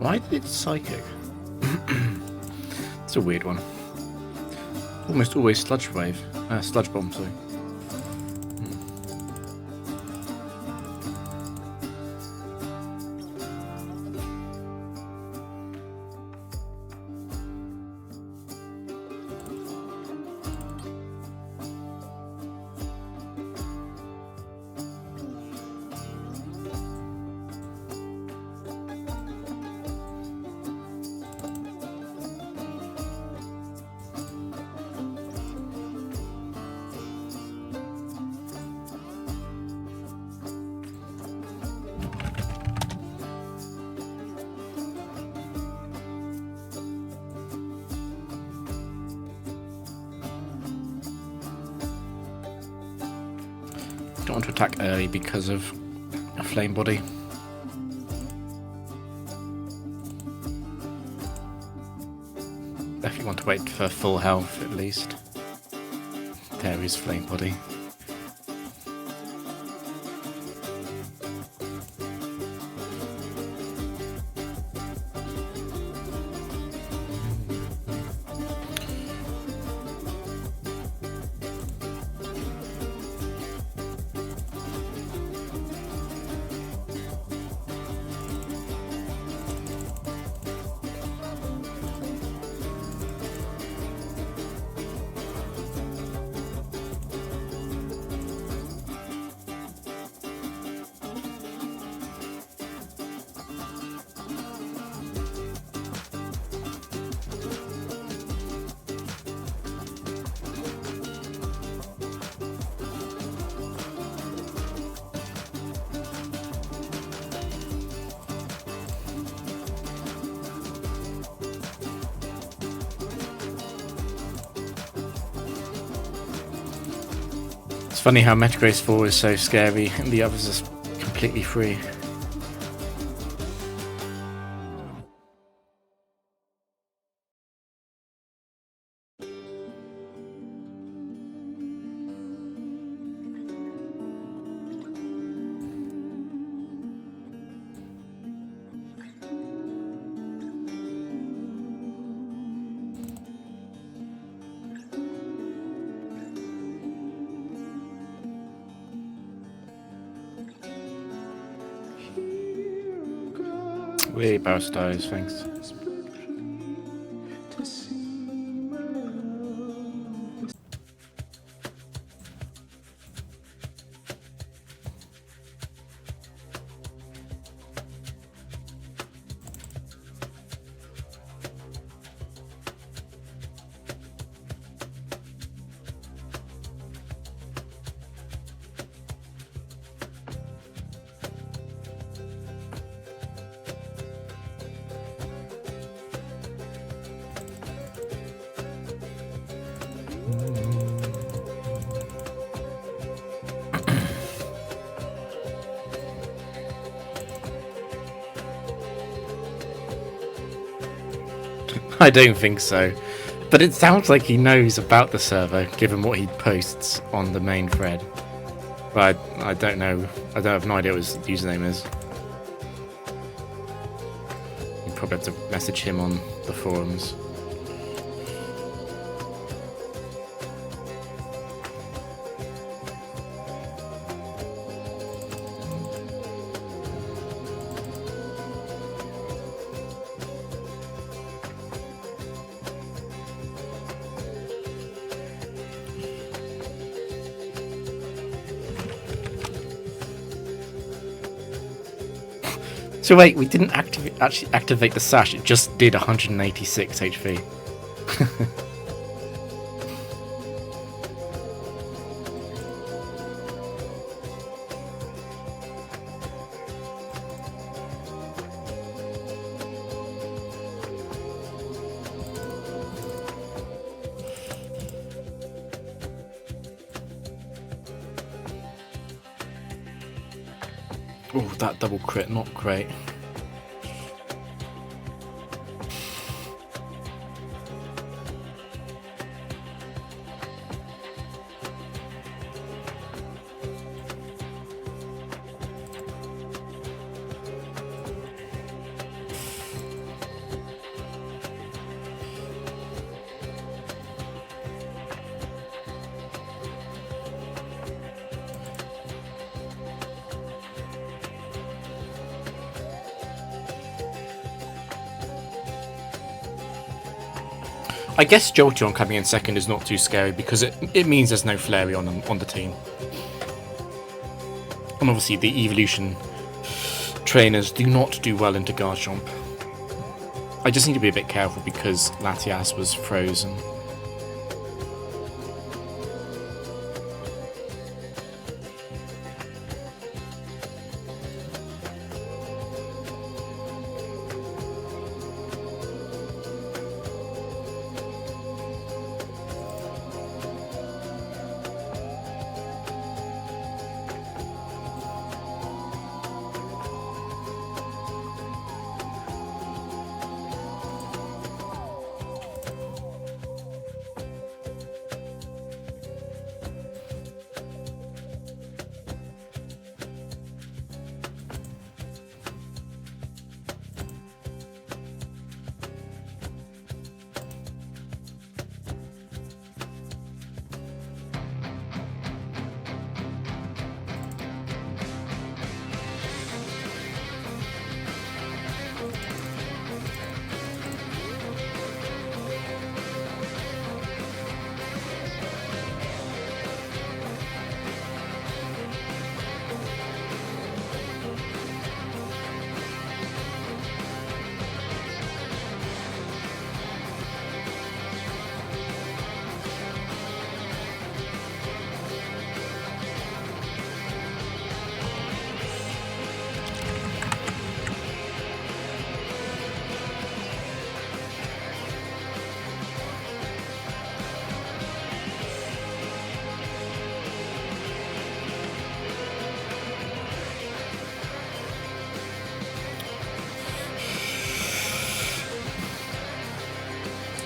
Why did it psychic? It's a weird one. Almost always sludge wave. Sludge bomb, sorry. Don't want to attack early because of a flame body. Definitely want to wait for full health at least. There is flame body. It's funny how Metagross 4 is so scary and the others are completely free. Really Barstows, thanks. I don't think so. But it sounds like he knows about the server, given what he posts on the main thread. But I don't know. I have no idea what his username is. You probably have to message him on the forums. So wait, we didn't actually activate the sash, it just did 186 HP. Oh, that double crit, not great. I guess Jolteon coming in second is not too scary because it means there's no Flareon on the team. And obviously the evolution trainers do not do well into Garchomp. I just need to be a bit careful because Latias was frozen.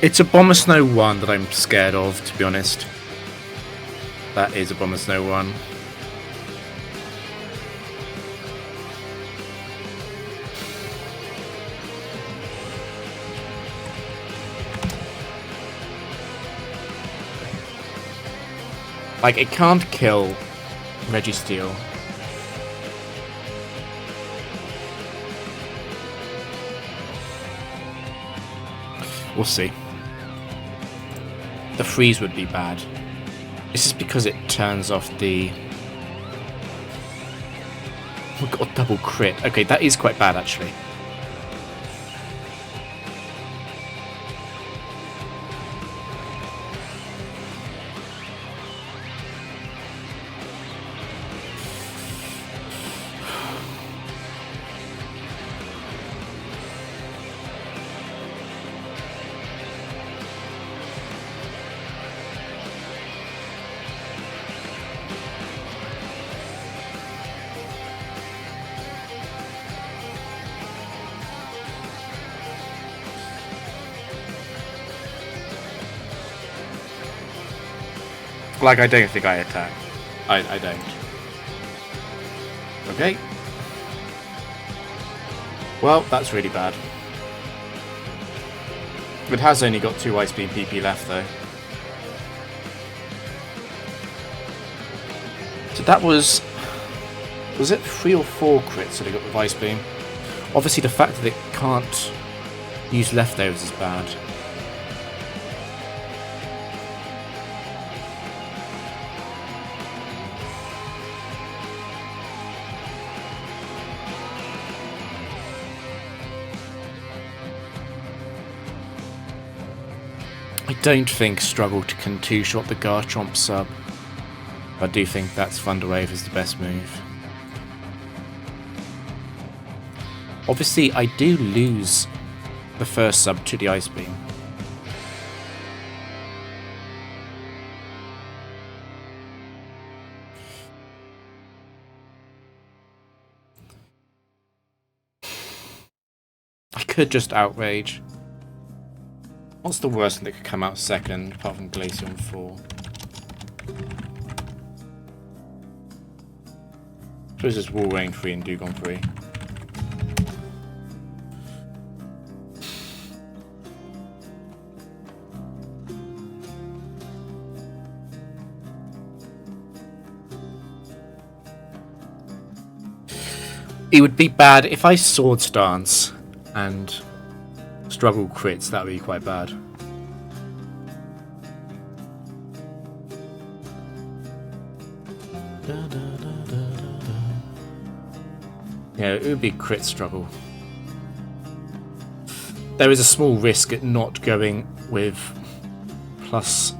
It's Abomasnow 1 that I'm scared of, to be honest. That is Abomasnow 1. Like, it can't kill Registeel. We'll see. The freeze would be bad. This is because it turns off the... We've got a double crit. Okay, that is quite bad, actually. Like, I don't think I attack. I don't. Okay. Well, that's really bad. It has only got 2 Ice Beam PP left, though. So that was... Was it 3 or 4 crits that it got with Ice Beam? Obviously, the fact that it can't use leftovers is bad. I don't think Struggle can two-shot the Garchomp sub. I do think that's Thunder Wave is the best move. Obviously, I do lose the first sub to the Ice Beam. I could just Outrage. What's the worst thing that could come out second, apart from Glaceon 4? I suppose it's Walrein 3 and Dewgong 3. It would be bad if I Swords Dance and Struggle crits, that would be quite bad. it would be crit struggle. There is a small risk at not going with +4.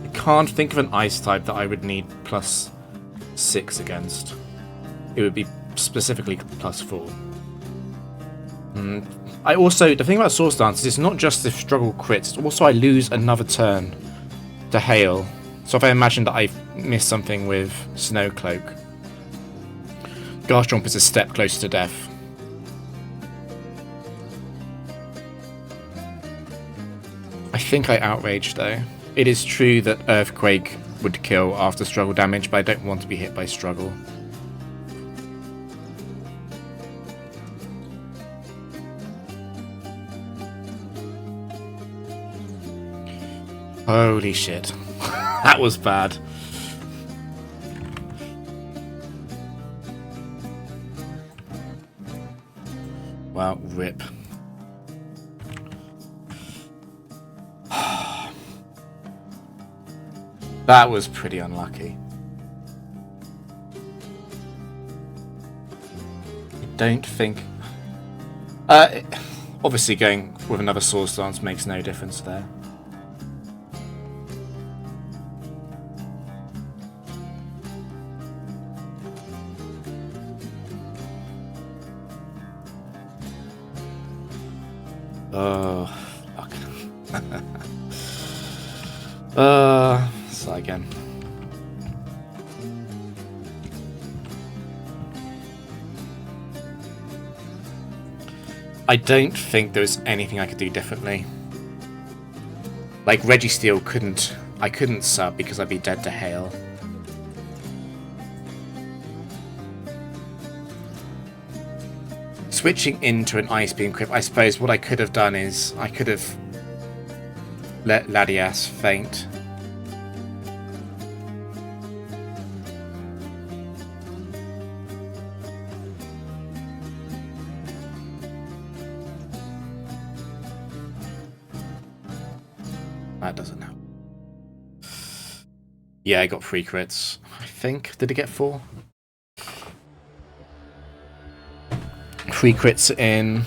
I can't think of an ice type that I would need +6 against. It would be specifically +4. I also, the thing about Source Dance is it's not just the struggle crits, it's also I lose another turn to hail. So if I imagine that I miss something with Snow Cloak, Garchomp is a step closer to death. I think I outraged though. It is true that Earthquake would kill after struggle damage, but I don't want to be hit by struggle. Holy shit. That was bad. Wow, rip. That was pretty unlucky. I don't think... obviously going with another Source Dance makes no difference there. Oh, fuck. Start again. I don't think there's anything I could do differently. Like Registeel I couldn't sub because I'd be dead to hail. Switching into an Ice Beam Crypt, I suppose what I could have done is I could have let Latias faint. That doesn't help. Yeah, I got 3 crits, I think. Did it get 4? 3 crits in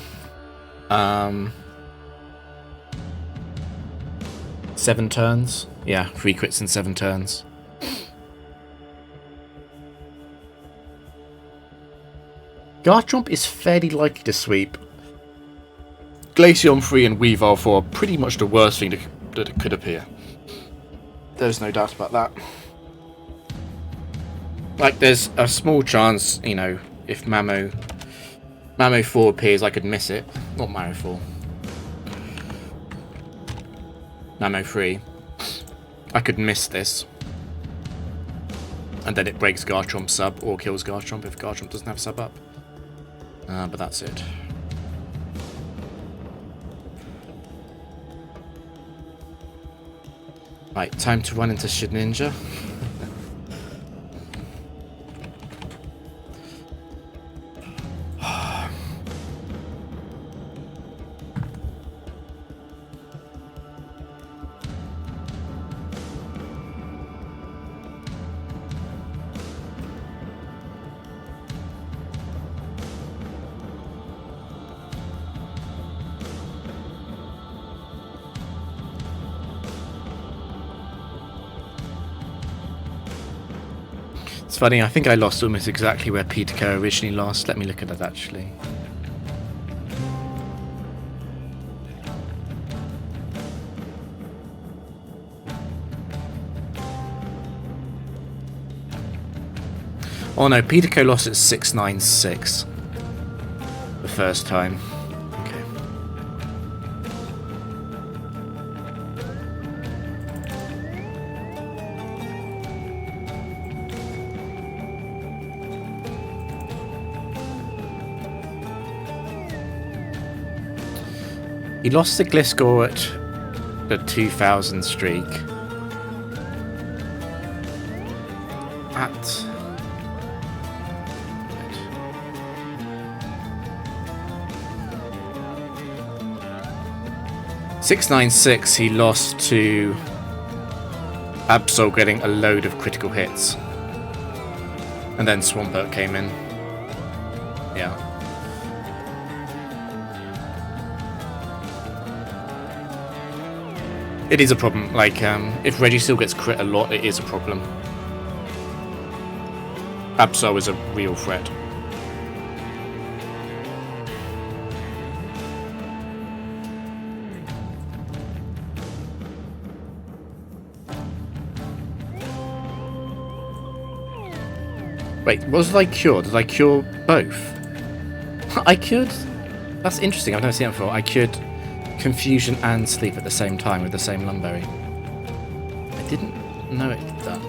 7 turns. Yeah, 3 crits in 7 turns. Garchomp is fairly likely to sweep. Glaceon 3 and Weavile 4 are pretty much the worst thing that it could appear. There's no doubt about that. Like, there's a small chance, you know, if Mamo 4 appears, I could miss it. Not Mamo 4. Mamo 3. I could miss this. And then it breaks Garchomp's sub or kills Garchomp if Garchomp doesn't have sub up. But that's it. Right, time to run into Shedinja. It's funny, I think I lost almost exactly where Peterco originally lost. Let me look at that actually. Oh no, Peterco lost at 696 the first time. Okay. He lost to Gliscor at the 2000 streak. At 696, he lost to Absol getting a load of critical hits. And then Swampert came in. Yeah. It is a problem. Like, if Registeel gets crit a lot, it is a problem. Absol is a real threat. Wait, was I cured? Did I cure both? I cured? That's interesting, I've never seen that before. I cured Confusion and Sleep at the same time with the same Lumberry. I didn't know it did that.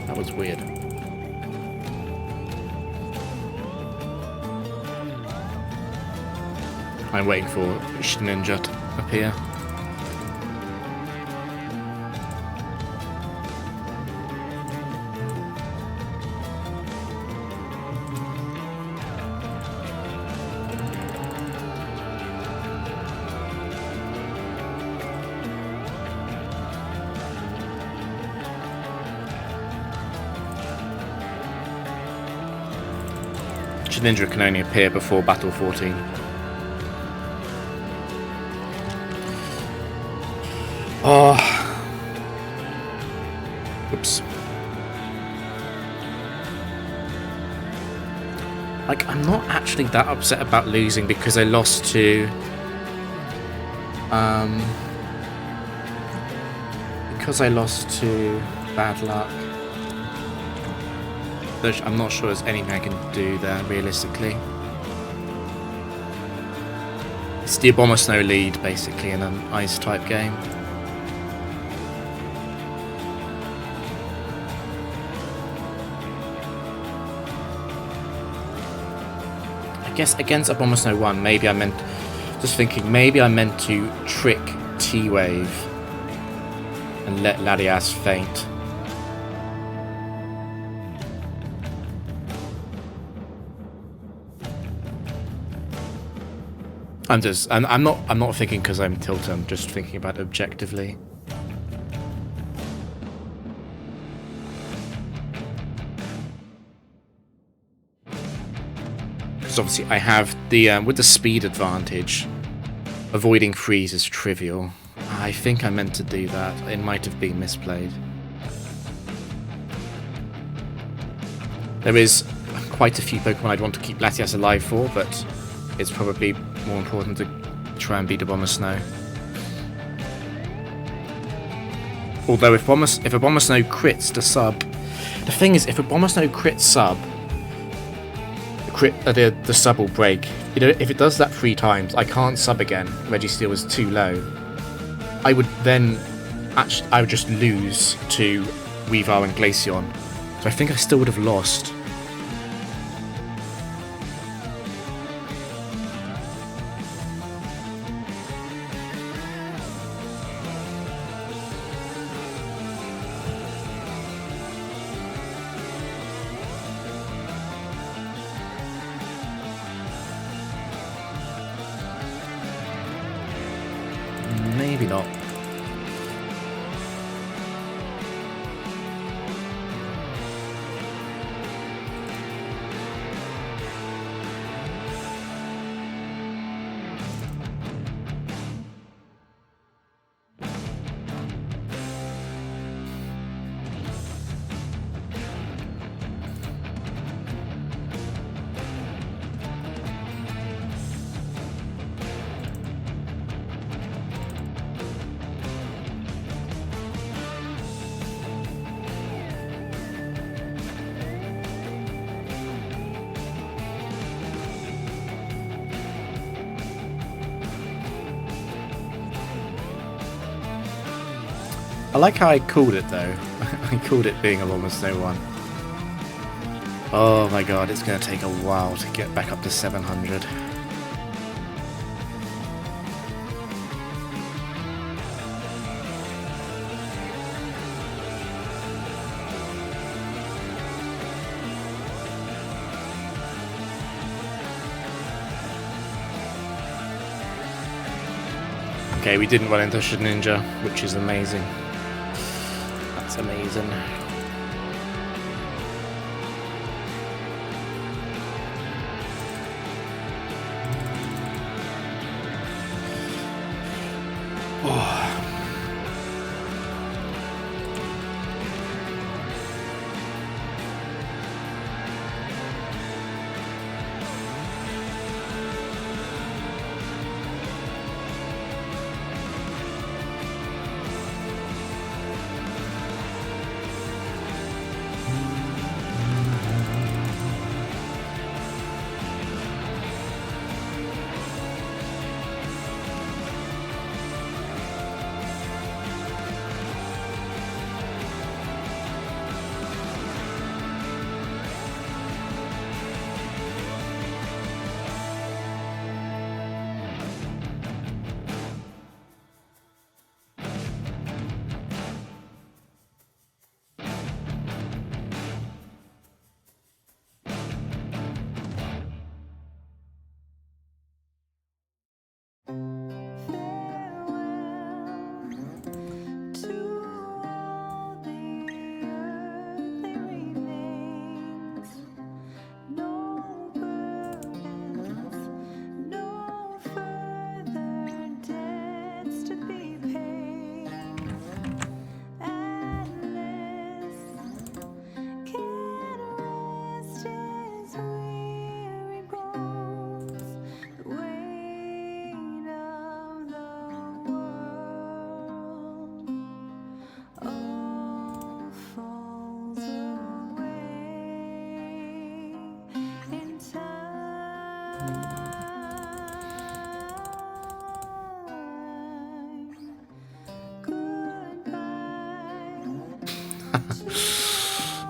That was weird. I'm waiting for Shedinja to appear. Shedinja can only appear before Battle 14. Oh. Oops. Like, I'm not actually that upset about losing because I lost to... because I lost to Bad Luck. I'm not sure there's anything I can do there, realistically. It's the Abomasnow lead, basically, in an Ice-type game. I guess against Abomasnow 1, maybe I meant... Just thinking, maybe I meant to trick T-Wave and let Latias faint. I'm not thinking because I'm tilted, I'm just thinking about it objectively. Because obviously I have the, with the speed advantage, avoiding freeze is trivial. I think I meant to do that. It might have been misplayed. There is quite a few Pokemon I'd want to keep Latias alive for, but it's probably more important to try and beat Abomasnow. Although if Abomasnow crits the sub... The thing is, if Abomasnow crits sub, the sub will break. You know, if it does that 3 times, I can't sub again. Registeel is too low. I would then... Actually, I would just lose to Weavile and Glaceon. So I think I still would have lost. Maybe not. I like how I called it though. I called it being Abomasnow 1. Oh my god, it's going to take a while to get back up to 700. Okay, we didn't run into Shedinja, which is amazing. That's amazing.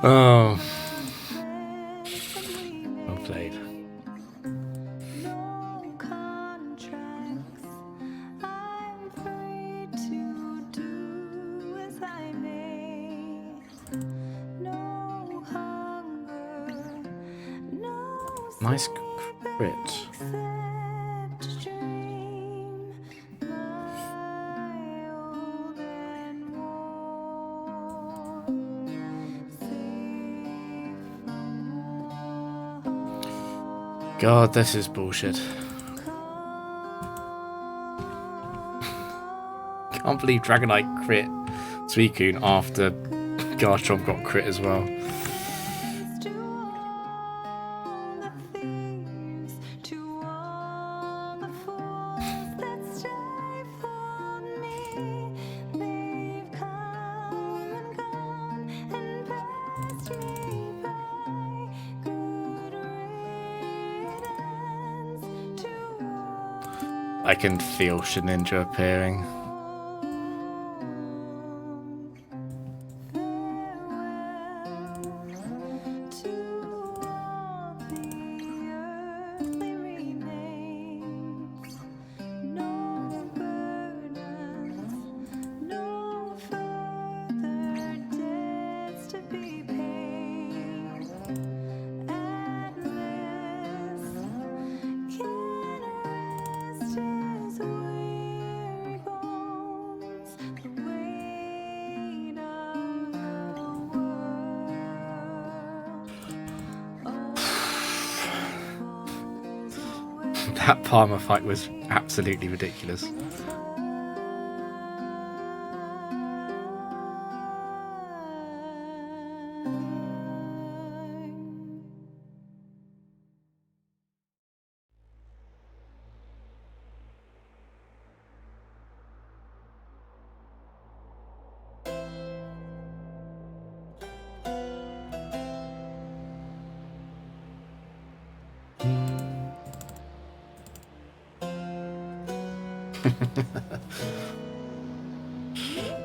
Oh. Well played. Nice crit. God, this is bullshit. Can't believe Dragonite crit Suicune after Garchomp got crit as well. I can feel Shedinja appearing. That Palmer fight was absolutely ridiculous.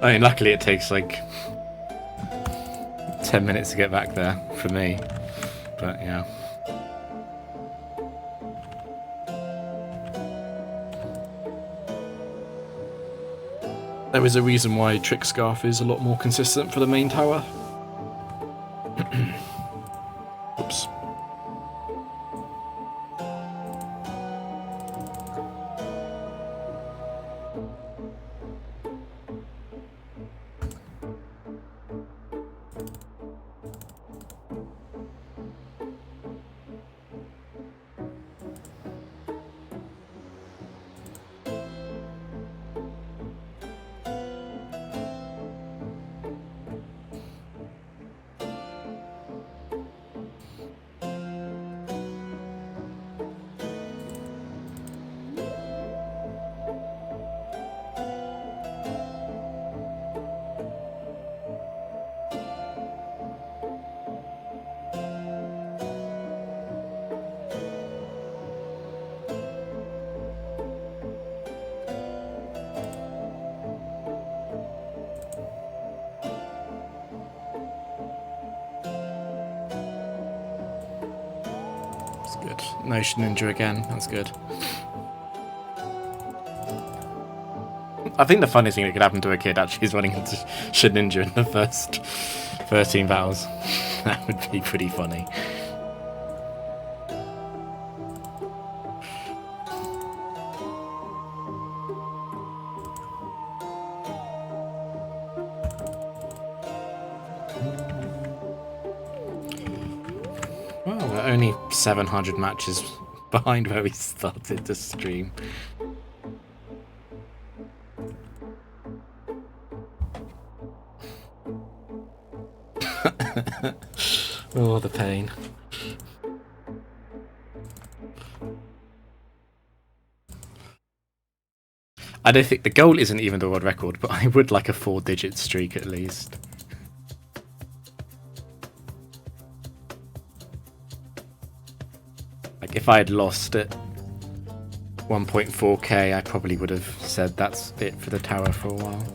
I mean, luckily it takes like 10 minutes to get back there for me, but yeah. There is a reason why Trick Scarf is a lot more consistent for the main tower. Oops. good. No Ninja again. That's good. I think the funniest thing that could happen to a kid actually is running into Ninja in the first 13 battles. That would be pretty funny. Well, we're only 700 matches behind where we started to stream. Oh, the pain. I don't think the goal isn't even the world record, but I would like a 4-digit streak at least. Like if I had lost at 1.4k, I probably would have said that's it for the tower for a while.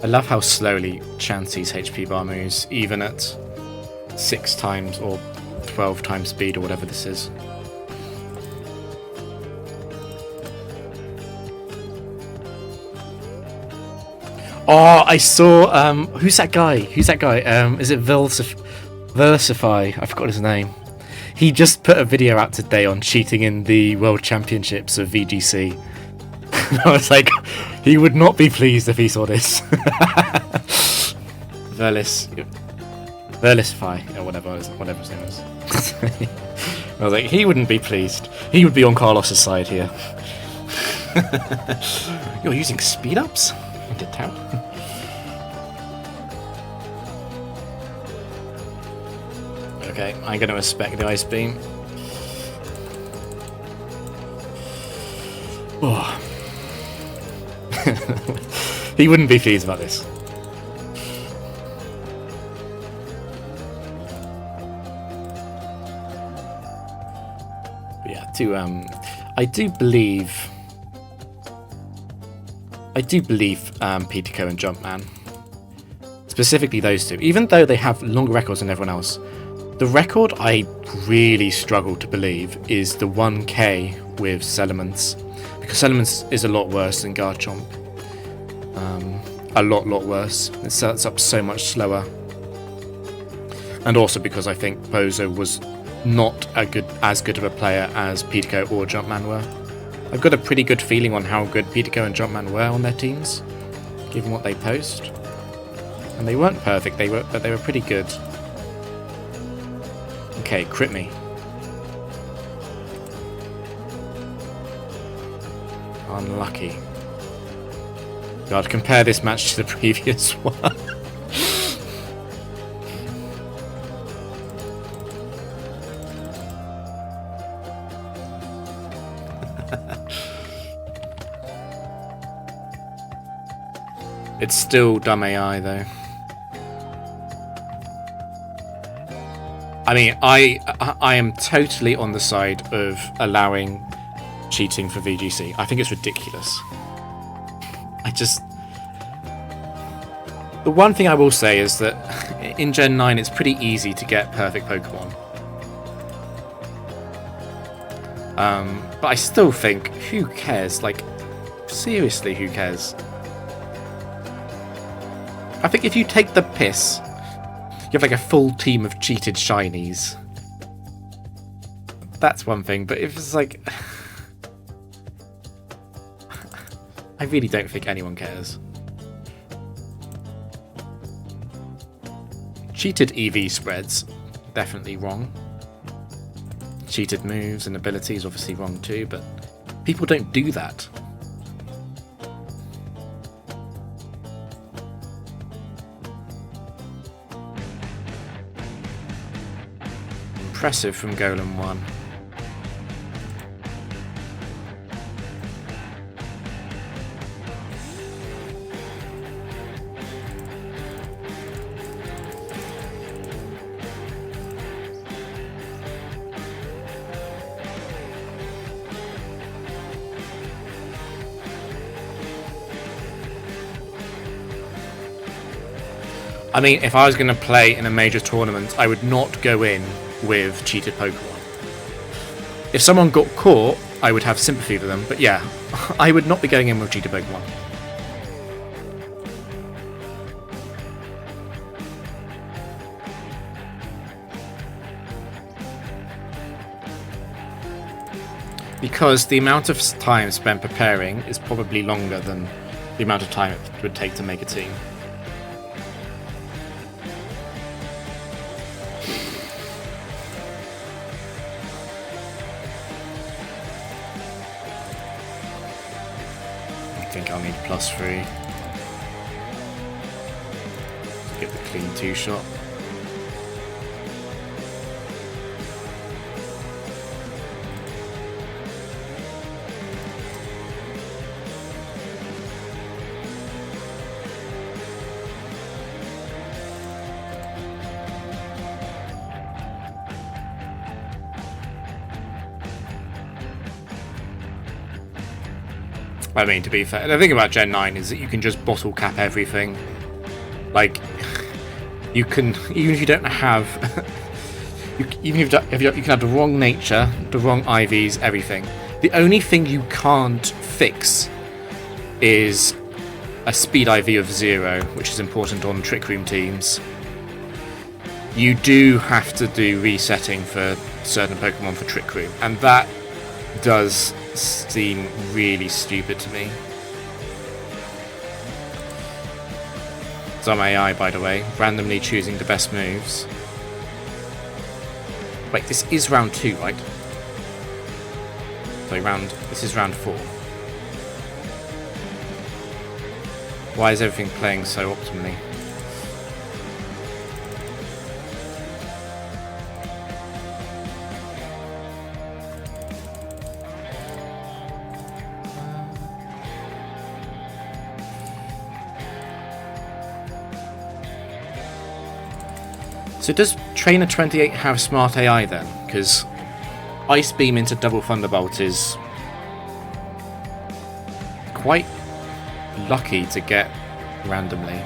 I love how slowly Chansey's HP bar moves, even at 6 times or 12 times speed or whatever this is. Oh, I saw, who's that guy? Is it Versify? I forgot his name. He just put a video out today on cheating in the World Championships of VGC. I was like, he would not be pleased if he saw this. Verlisify, or whatever his name is. I was like, he wouldn't be pleased. He would be on Carlos's side here. You're using speed ups? Into town? Okay, I'm gonna respect the ice beam. Oh. He wouldn't be pleased about this. But yeah, I do believe Pitico and Jumpman, specifically those two, even though they have longer records than everyone else, the record I really struggle to believe is the 1k with Selements. Selements is a lot worse than Garchomp. A lot worse. It sets up so much slower. And also because I think Bozo was not as good of a player as Pitico or Jumpman were. I've got a pretty good feeling on how good Pitico and Jumpman were on their teams, given what they post. And they weren't perfect, but they were pretty good. Okay, crit me. Unlucky. God, compare this match to the previous one. It's still dumb AI though. I mean, I am totally on the side of allowing cheating for VGC. I think it's ridiculous. The one thing I will say is that in Gen 9 it's pretty easy to get perfect Pokemon. But I still think, who cares? Like, seriously, who cares? I think if you take the piss, you have like a full team of cheated shinies. That's one thing, but if it's like... I really don't think anyone cares. Cheated EV spreads, definitely wrong. Cheated moves and abilities, obviously wrong too, but people don't do that. Impressive from Golem 1. I mean, if I was going to play in a major tournament, I would not go in with cheated Pokemon. If someone got caught, I would have sympathy for them, but yeah, I would not be going in with cheated Pokemon. Because the amount of time spent preparing is probably longer than the amount of time it would take to make a team. I think I'll need +3 to get the clean 2-shot. I mean, to be fair, the thing about Gen 9 is that you can just bottle cap everything. Like, you can, even if you don't have, even if you can have the wrong nature, the wrong IVs, everything. The only thing you can't fix is a speed IV of 0, which is important on Trick Room teams. You do have to do resetting for certain Pokemon for Trick Room, and that does seem really stupid to me. Some AI, by the way, randomly choosing the best moves. Wait, this is round 2, right? So this is round 4. Why is everything playing so optimally? So does Trainer 28 have smart AI then? Because Ice Beam into Double Thunderbolt is quite lucky to get randomly.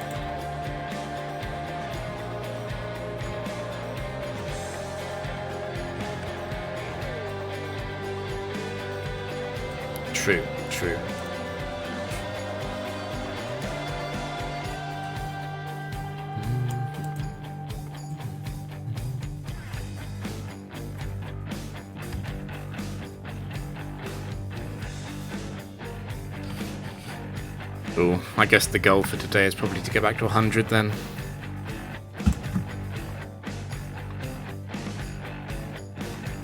True, true. Ooh, I guess the goal for today is probably to get back to 100 then.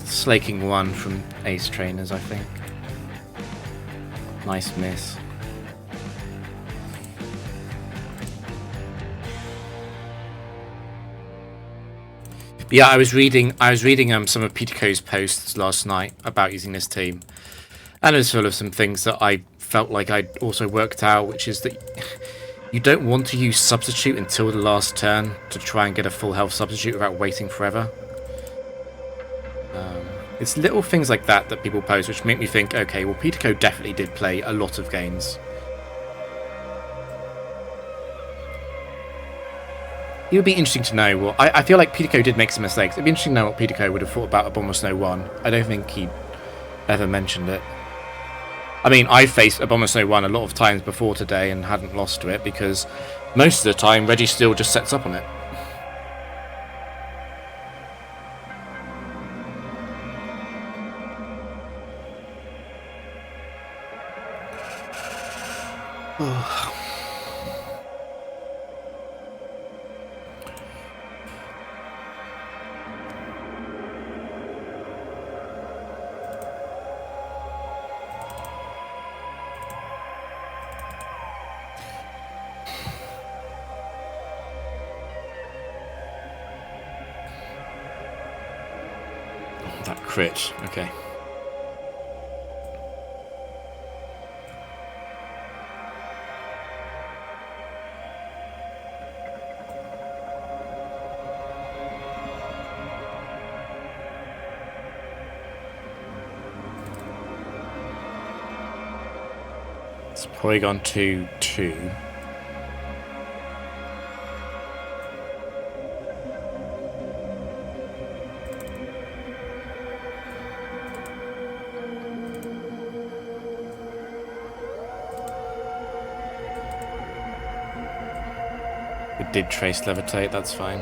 Slaking 1 from Ace Trainers, I think. Nice miss. But yeah, I was reading some of Pitaco's posts last night about using this team, and it was full of some things that I felt like I'd also worked out, which is that you don't want to use substitute until the last turn to try and get a full health substitute without waiting forever. It's little things like that that people post which make me think, okay, well, Pitaco definitely did play a lot of games. It would be interesting to know. Well, I feel like Pitaco did make some mistakes. It'd be interesting to know what Pitaco would have thought about Abomasnow 1. I don't think he ever mentioned it. I mean, I faced Abomasnow 1 a lot of times before today and hadn't lost to it because most of the time Registeel just sets up on it. That crit, okay. It's Porygon 2-2. It did trace levitate, that's fine.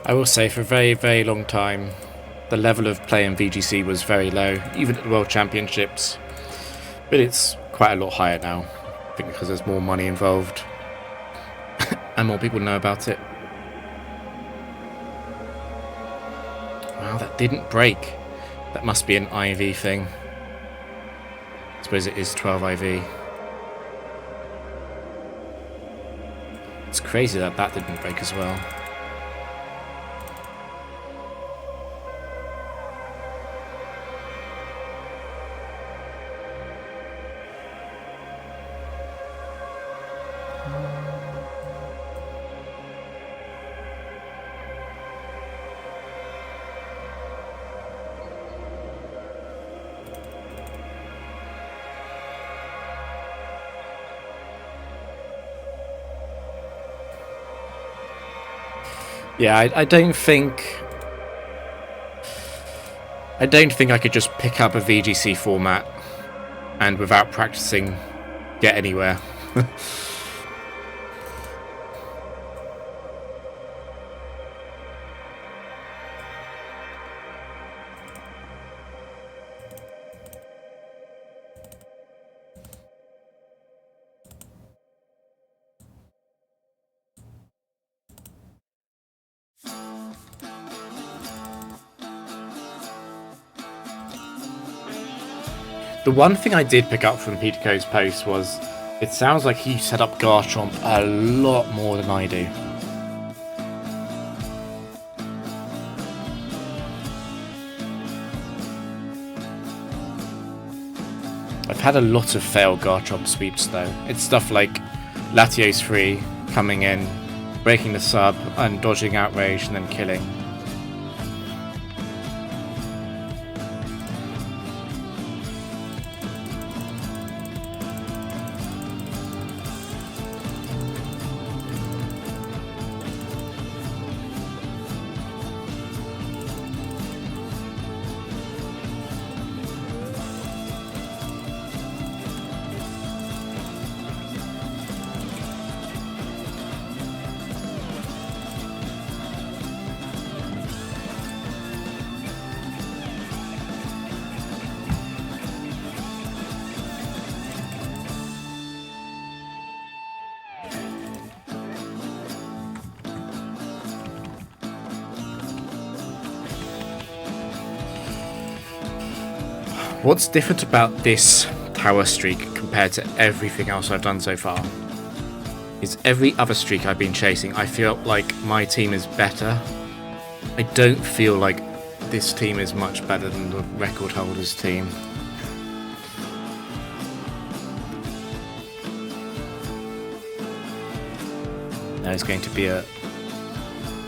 I will say, for a very, very long time, the level of play in VGC was very low, even at the World Championships. But it's quite a lot higher now, I think because there's more money involved and more people know about it. Wow, that didn't break. That must be an IV thing. I suppose it is 12 IV. It's crazy that that didn't break as well. Yeah, I don't think I could just pick up a VGC format and without practicing get anywhere. The one thing I did pick up from Peter Coe's post was it sounds like he set up Garchomp a lot more than I do. I've had a lot of failed Garchomp sweeps though. It's stuff like Latios 3 coming in, breaking the sub and dodging Outrage and then killing. What's different about this tower streak compared to everything else I've done so far is every other streak I've been chasing, I feel like my team is better. I don't feel like this team is much better than the record holders team. There's going to be a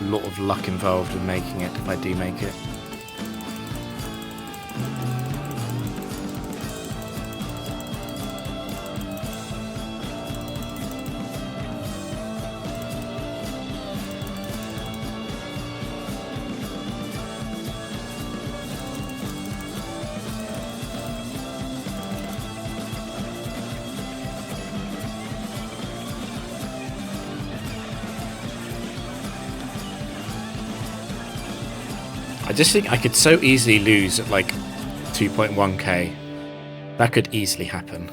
lot of luck involved in making it if I do make it. I just think I could so easily lose at like 2.1k. That could easily happen.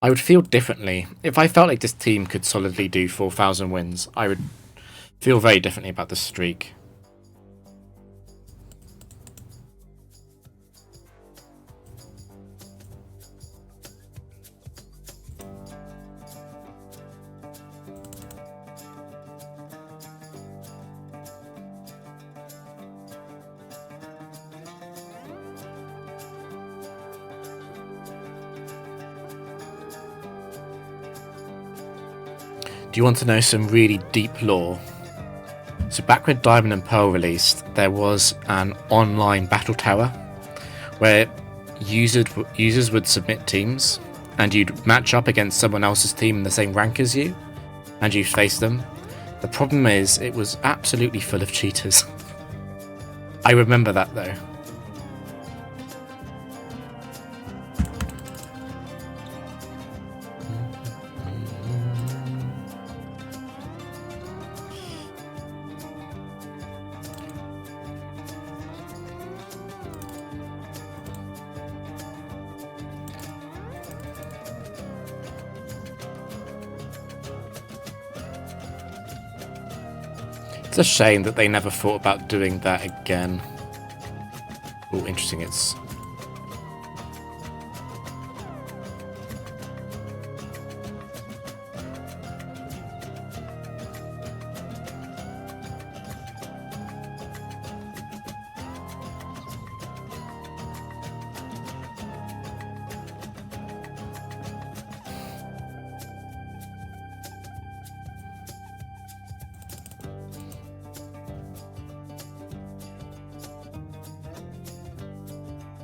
I would feel differently. If I felt like this team could solidly do 4,000 wins, I would feel very differently about this streak. Do you want to know some really deep lore? So back when Diamond and Pearl released, there was an online battle tower where users would submit teams and you'd match up against someone else's team in the same rank as you and you face them. The problem is it was absolutely full of cheaters. I remember that though. It's a shame that they never thought about doing that again. Oh, interesting. It's...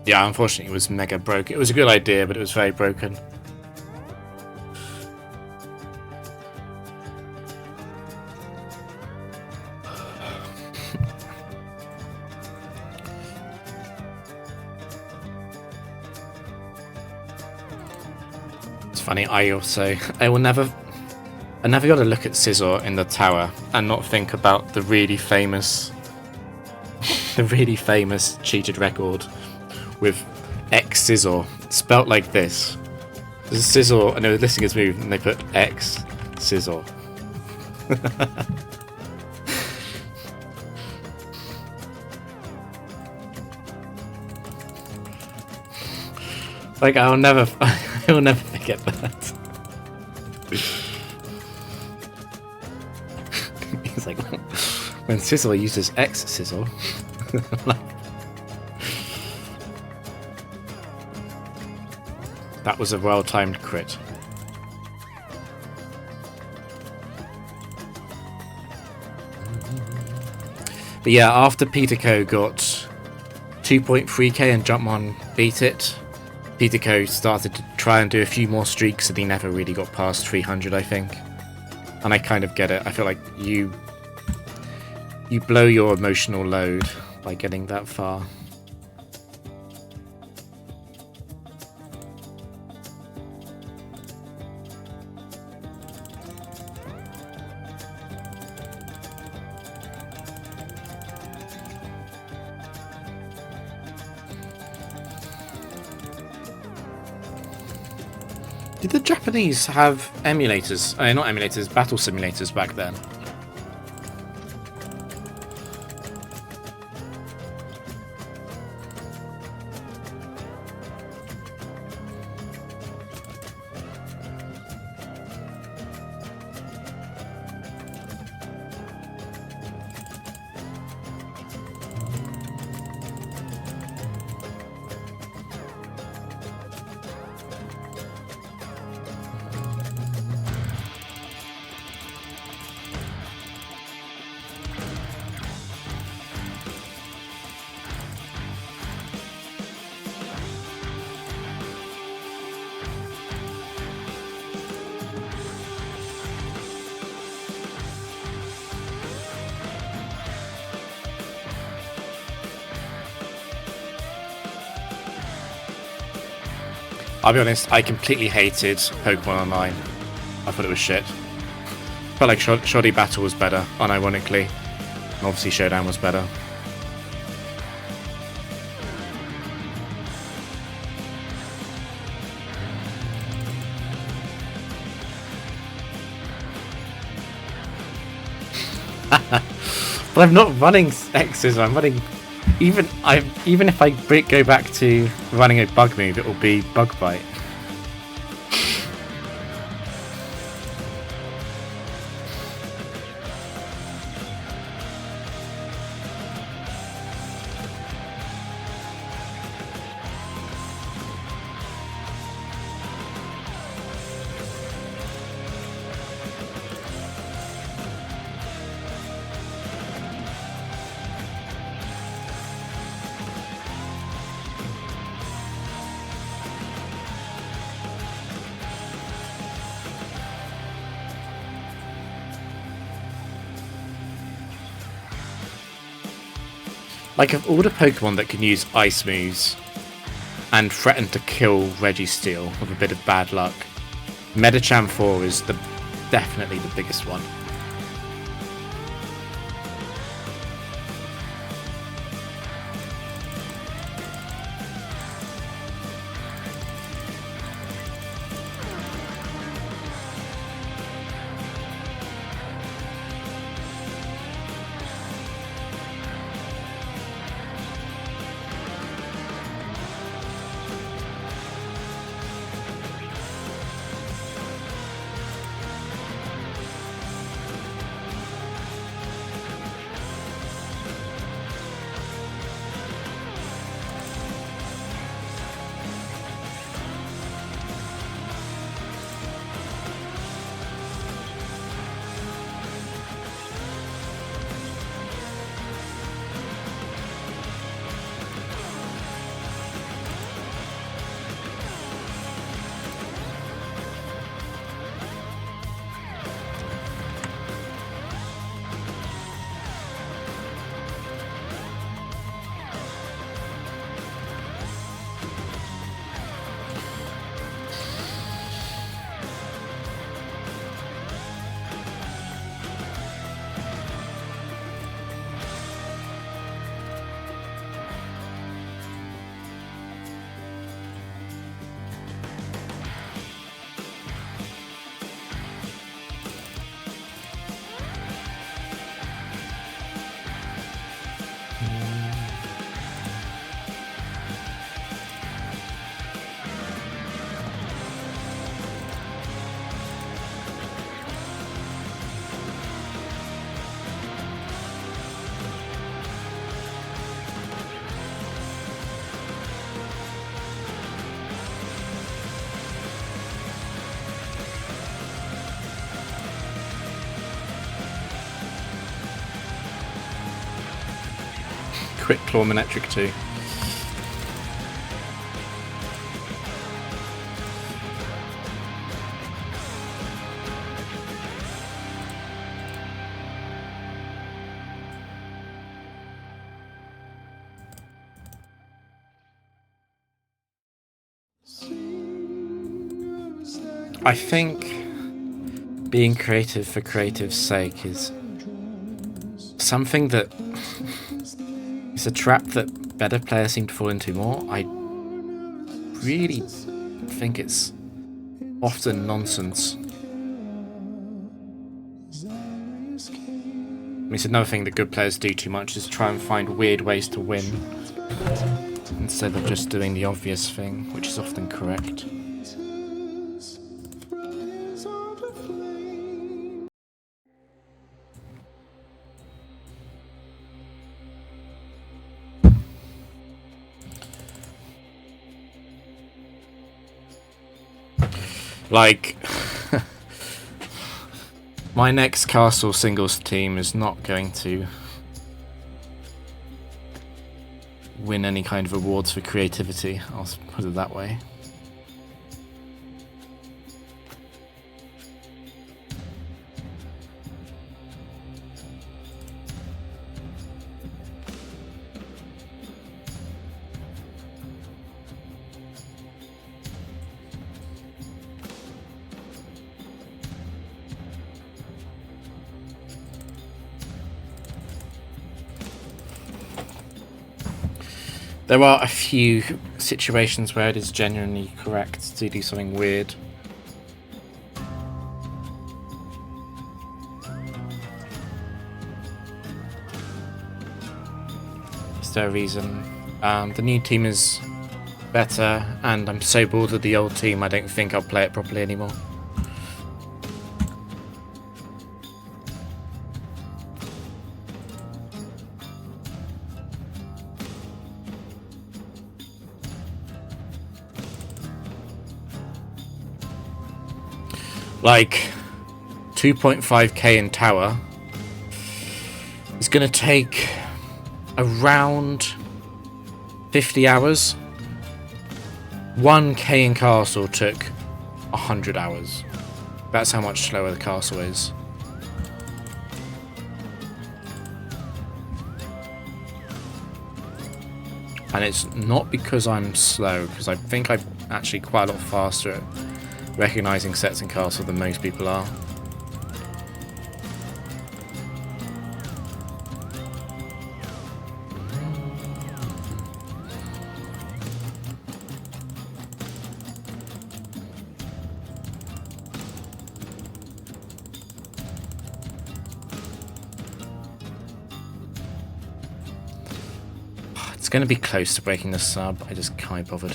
Yeah, unfortunately it was mega broken. It was a good idea, but it was very broken. It's funny, I never got to look at Scizor in the tower and not think about the really famous cheated record with X Scizor, spelt like this. There's a Scizor, and they were listing his move, and they put X Scizor. Like, I will never forget that. He's like, when Scizor uses X Scizor. Like, that was a well-timed crit. But yeah, after Peterco got 2.3k and Jumpmon beat it, Peterco started to try and do a few more streaks and he never really got past 300, I think. And I kind of get it. I feel like you blow your emotional load by getting that far. Did the Japanese have emulators? Not emulators, battle simulators back then? I'll be honest, I completely hated Pokemon Online. I thought it was shit. Felt like Shoddy Battle was better, unironically. And obviously Showdown was better. But I'm not running X's, I'm running... Even if I go back to running a bug move, it will be Bug Bite. Like, of all the Pokemon that can use ice moves and threaten to kill Registeel with a bit of bad luck, Medicham 4 is definitely the biggest one. Quick Claw Manectric 2. I think being creative for creative's sake is something that it's a trap that better players seem to fall into more. I really think it's often nonsense. It's another thing that good players do too much is try and find weird ways to win instead of just doing the obvious thing, which is often correct. Like, my next castle singles team is not going to win any kind of awards for creativity, I'll put it that way. There are a few situations where it is genuinely correct to do something weird. Is there a reason? The new team is better, and I'm so bored of the old team I don't think I'll play it properly anymore. Like, 2.5k in tower is going to take around 50 hours. 1k in castle took 100 hours. That's how much slower the castle is. And it's not because I'm slow, because I think I'm actually quite a lot faster at recognising sets in castle than most people are. It's going to be close to breaking the sub. I just can't be bothered.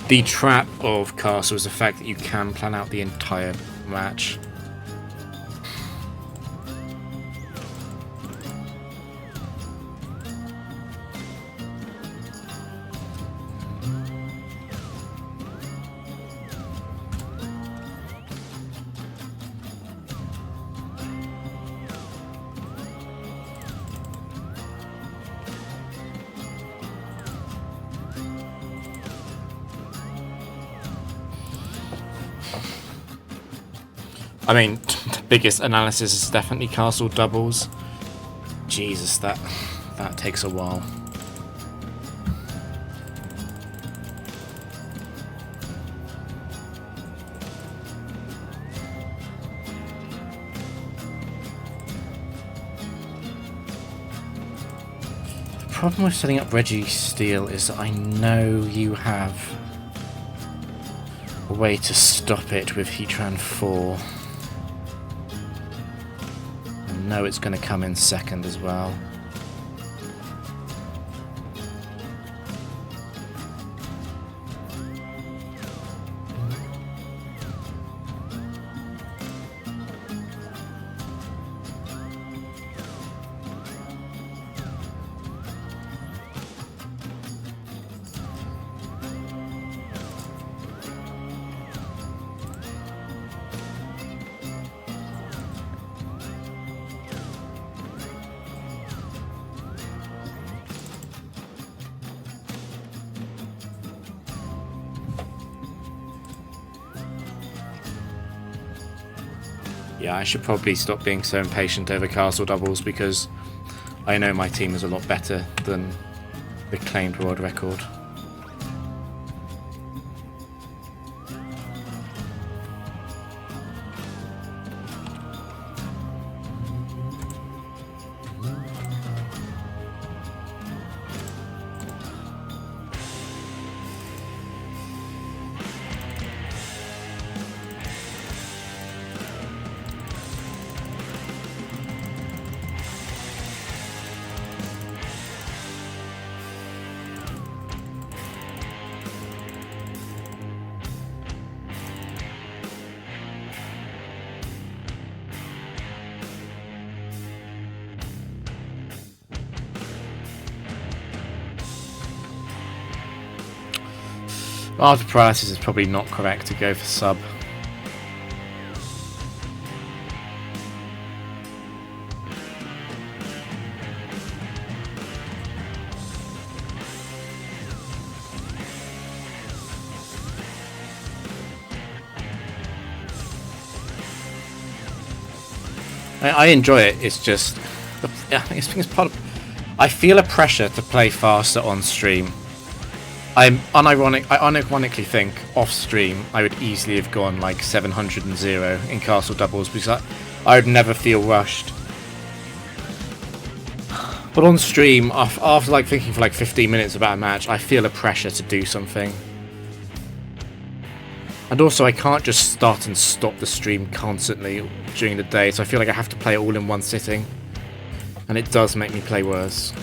The trap of Castle is the fact that you can plan out the entire match. I mean, the biggest analysis is definitely castle doubles. Jesus, that takes a while. The problem with setting up Registeel is that I know you have a way to stop it with Heatran 4. I know it's going to come in second as well. Yeah, I should probably stop being so impatient over castle doubles because I know my team is a lot better than the claimed world record. After paralysis is probably not correct to go for sub. I enjoy it. It's just, I think it's part of. I feel a pressure to play faster on stream. I unironically think off stream I would easily have gone like 700 and 0 in castle doubles because I would never feel rushed. But on stream, after like thinking for like 15 minutes about a match, I feel a pressure to do something. And also I can't just start and stop the stream constantly during the day, so I feel like I have to play it all in one sitting. And it does make me play worse.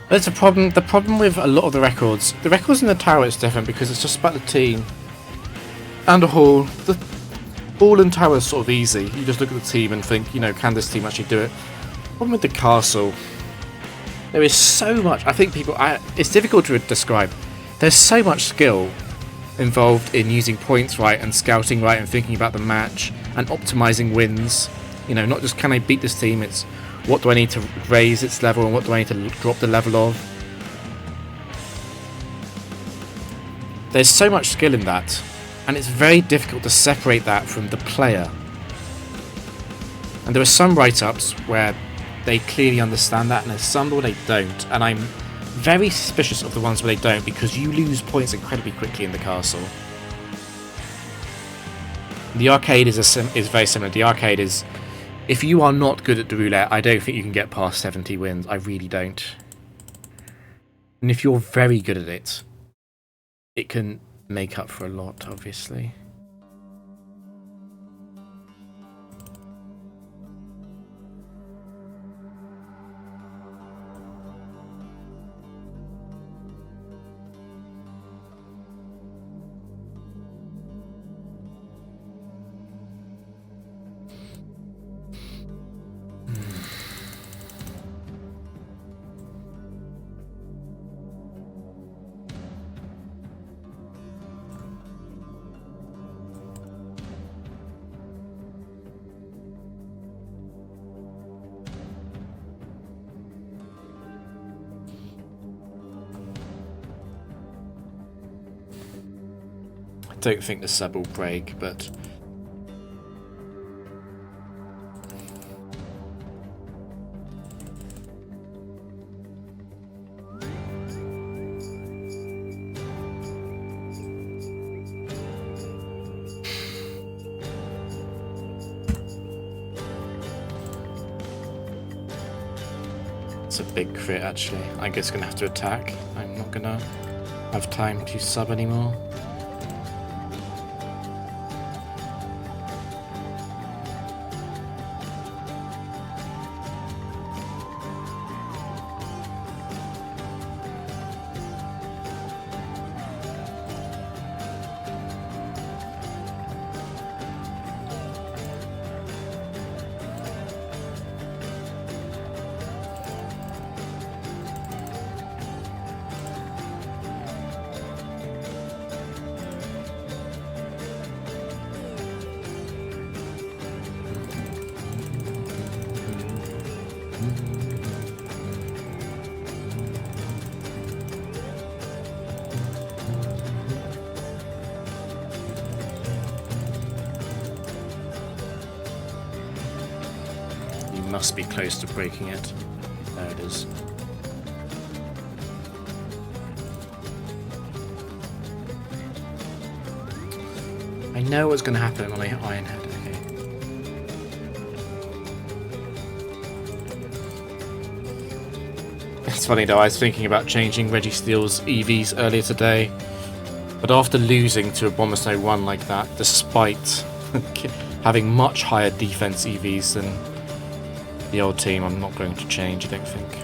There's a problem. The problem with a lot of the records in the tower is different because it's just about the team and a hall. The hall and tower is sort of easy. You just look at the team and think, you know, can this team actually do it? Problem with the castle, there is so much. I think it's difficult to describe. There's so much skill involved in using points right and scouting right and thinking about the match and optimizing wins. You know, not just can I beat this team, it's what do I need to raise its level and what do I need to drop the level of. There's so much skill in that, and it's very difficult to separate that from the player. And there are some write-ups where they clearly understand that, and there's some where they don't, and I'm very suspicious of the ones where they don't, because you lose points incredibly quickly in the castle. The arcade is very similar. The arcade is, if you are not good at the roulette, I don't think you can get past 70 wins. I really don't. And if you're very good at it, it can make up for a lot, obviously. I don't think the sub will break, but it's a big crit actually. I guess gonna have to attack. I'm not gonna have time to sub anymore. Must be close to breaking it. There it is. I know what's going to happen when I hit Iron Head. Okay. It's funny though, I was thinking about changing Registeel's EVs earlier today, but after losing to a Abomasnow 1 like that, despite having much higher defense EVs than the old team, I'm not going to change, I don't think.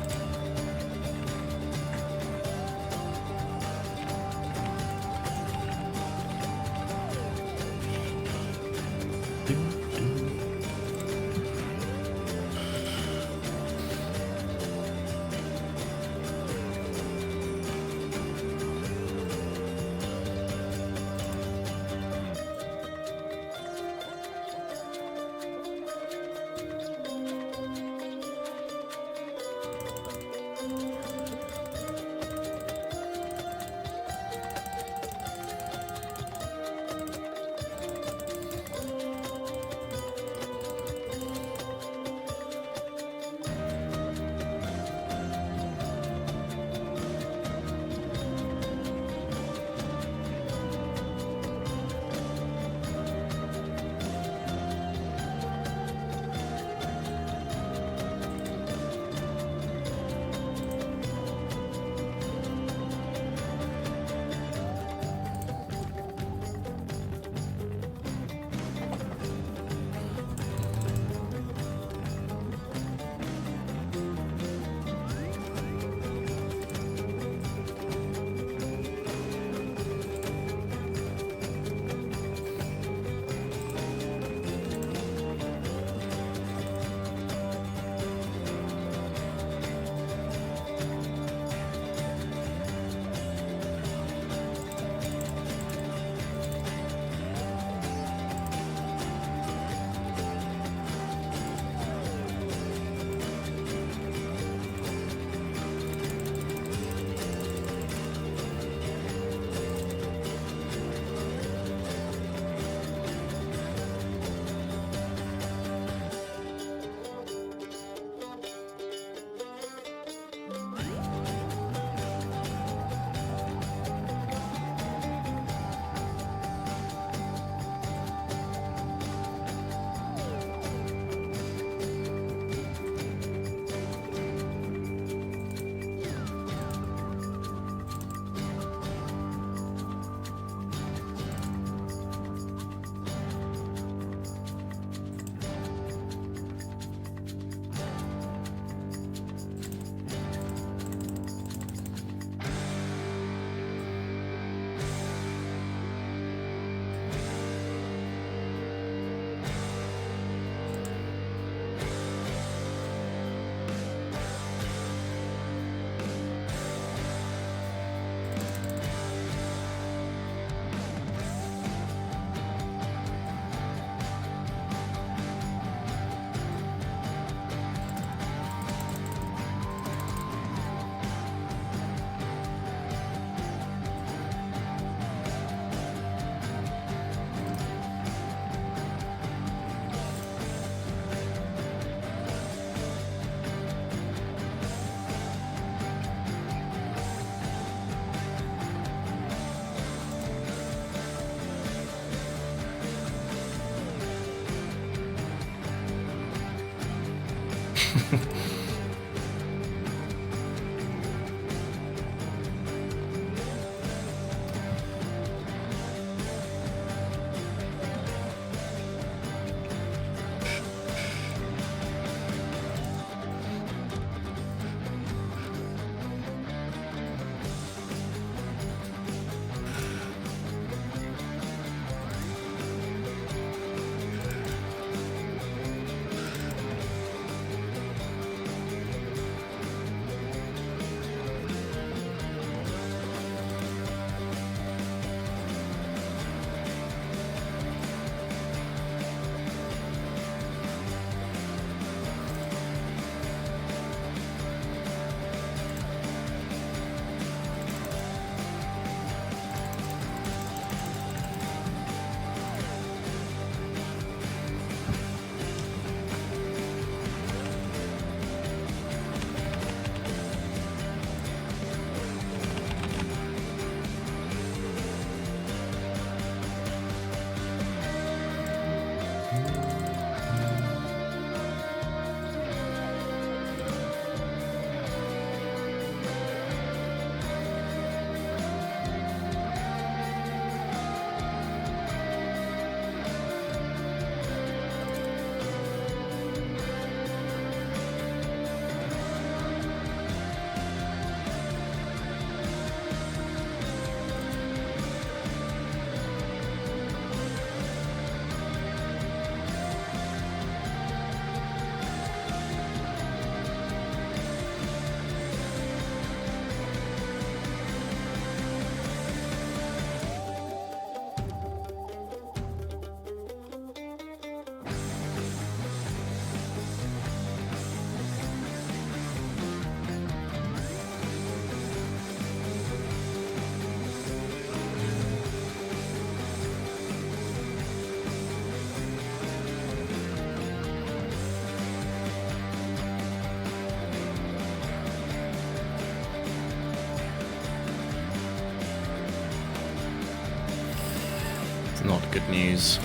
It's not good news.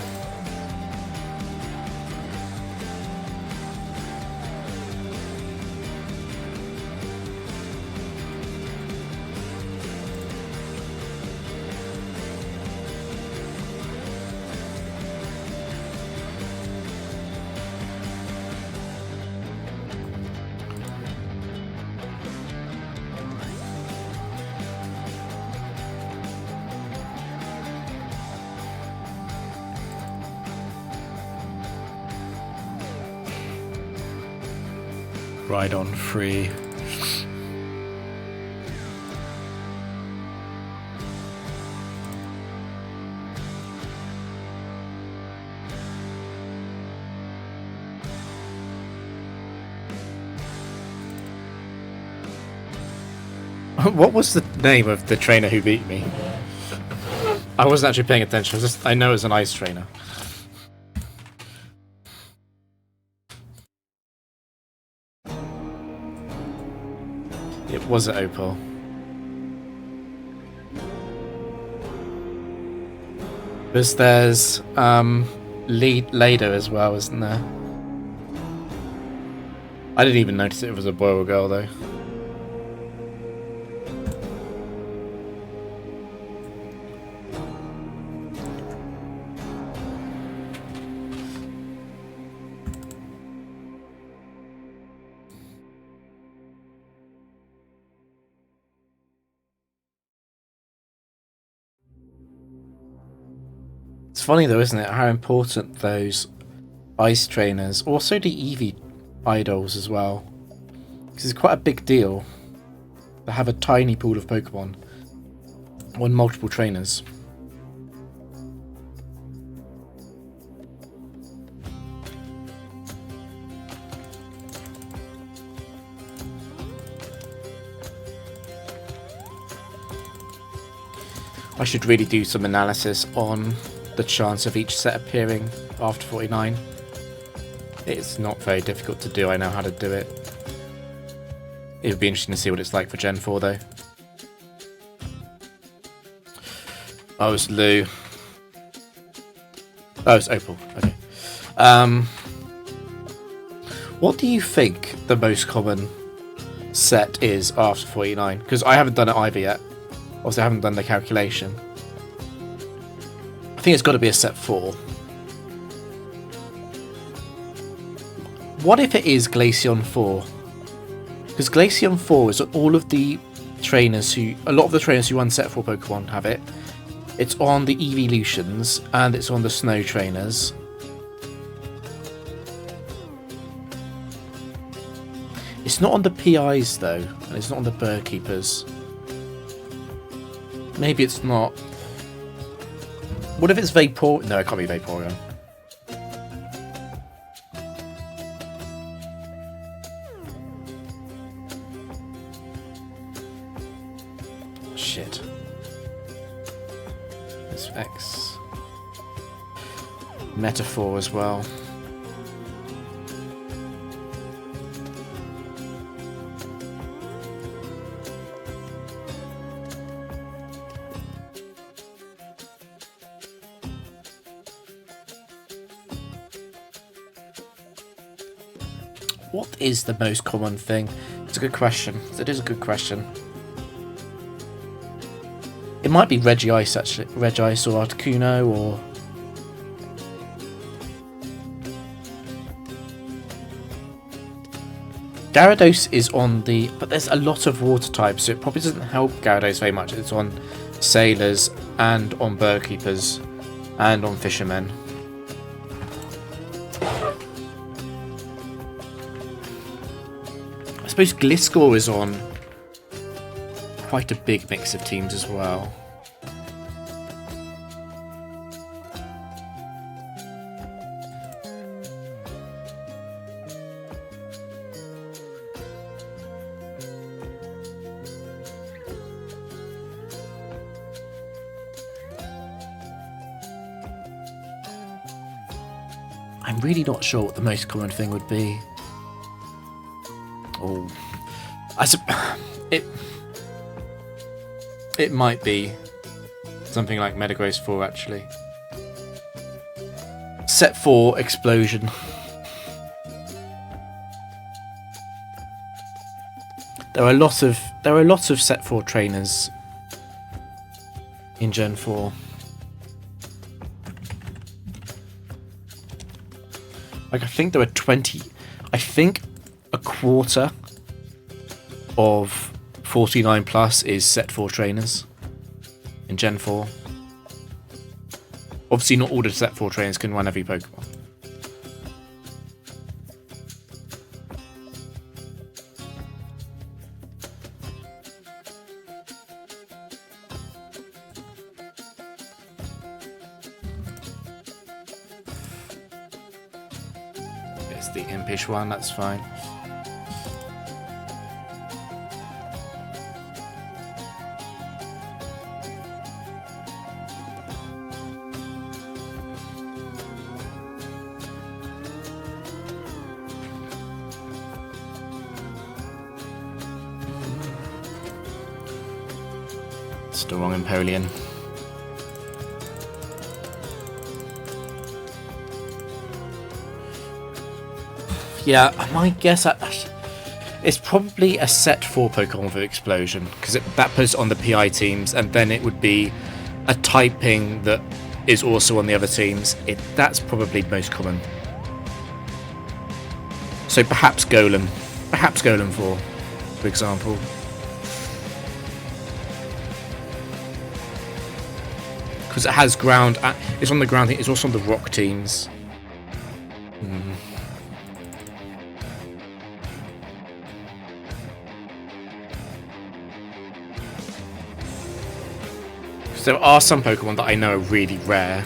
Ride on free. What was the name of the trainer who beat me? I wasn't actually paying attention. I know it's an ice trainer. It was at Opal. Because there's Lado as well, isn't there? I didn't even notice it was a boy or girl though. It's funny though, isn't it, how important those ice trainers, also the Eevee idols as well, because it's quite a big deal to have a tiny pool of Pokemon on multiple trainers. I should really do some analysis on the chance of each set appearing after 49. It's not very difficult to do, I know how to do it. It would be interesting to see what it's like for Gen 4 though. Oh, it's Lou. Oh, it's Opal, okay. What do you think the most common set is after 49? Because I haven't done it either yet. Obviously, I haven't done the calculation. I think it's got to be a set 4. What if it is Glaceon 4? Because Glaceon 4 is all of the trainers who... A lot of the trainers who run set 4 Pokemon have it. It's on the Evolutions, and it's on the Snow trainers. It's not on the PIs though, and it's not on the Bird Keepers. Maybe it's not. What if it's Vapor? No, it can't be Vaporeon. Shit. It's X. Metaphor as well. What is the most common thing? It's a good question. It is a good question. It might be Regice actually. Regice or Articuno or... Gyarados is on the... But there's a lot of water types, so it probably doesn't help Gyarados very much. It's on Sailors and on Bird Keepers and on Fishermen. I suppose Gliscor is on quite a big mix of teams as well. I'm really not sure what the most common thing would be. Oh, it might be something like Metagross 4 actually. Set 4 Explosion. There are a lot of Set 4 trainers in Gen 4. Like I think there are 20. I think a quarter of 49 plus is Set 4 trainers in Gen 4. Obviously not all the Set 4 trainers can run every Pokemon. It's the Impish one, that's fine. Still wrong Empoleon. Yeah, my guess it's probably a Set 4 Pokemon with Explosion, because that puts it on the PI teams, and then it would be a typing that is also on the other teams. That's probably most common. So perhaps Golem. Perhaps Golem 4, for example. Because it has ground. It's on the ground. It's also on the rock teams. There are some Pokemon that I know are really rare.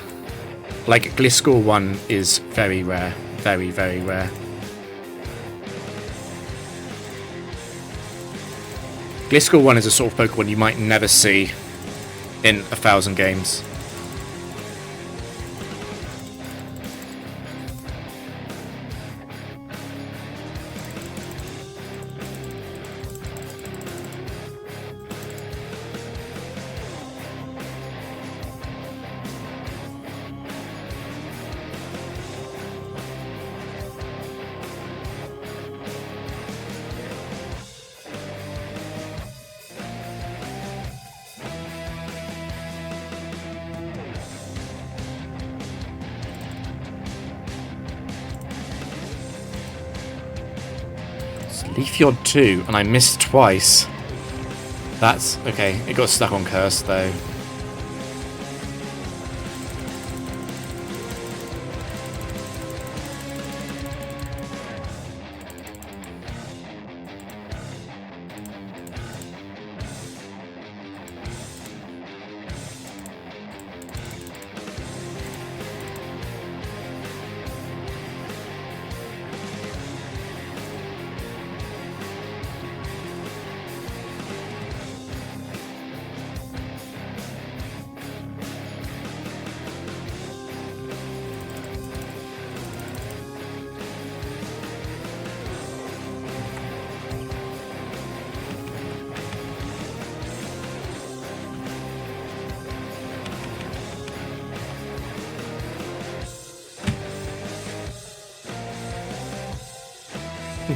Like Gliscor 1 is very rare. Very, very rare. Gliscor 1 is a sort of Pokemon you might never see in 1,000 games. Leafjord 2, and I missed twice. That's... okay, it got stuck on Curse, though.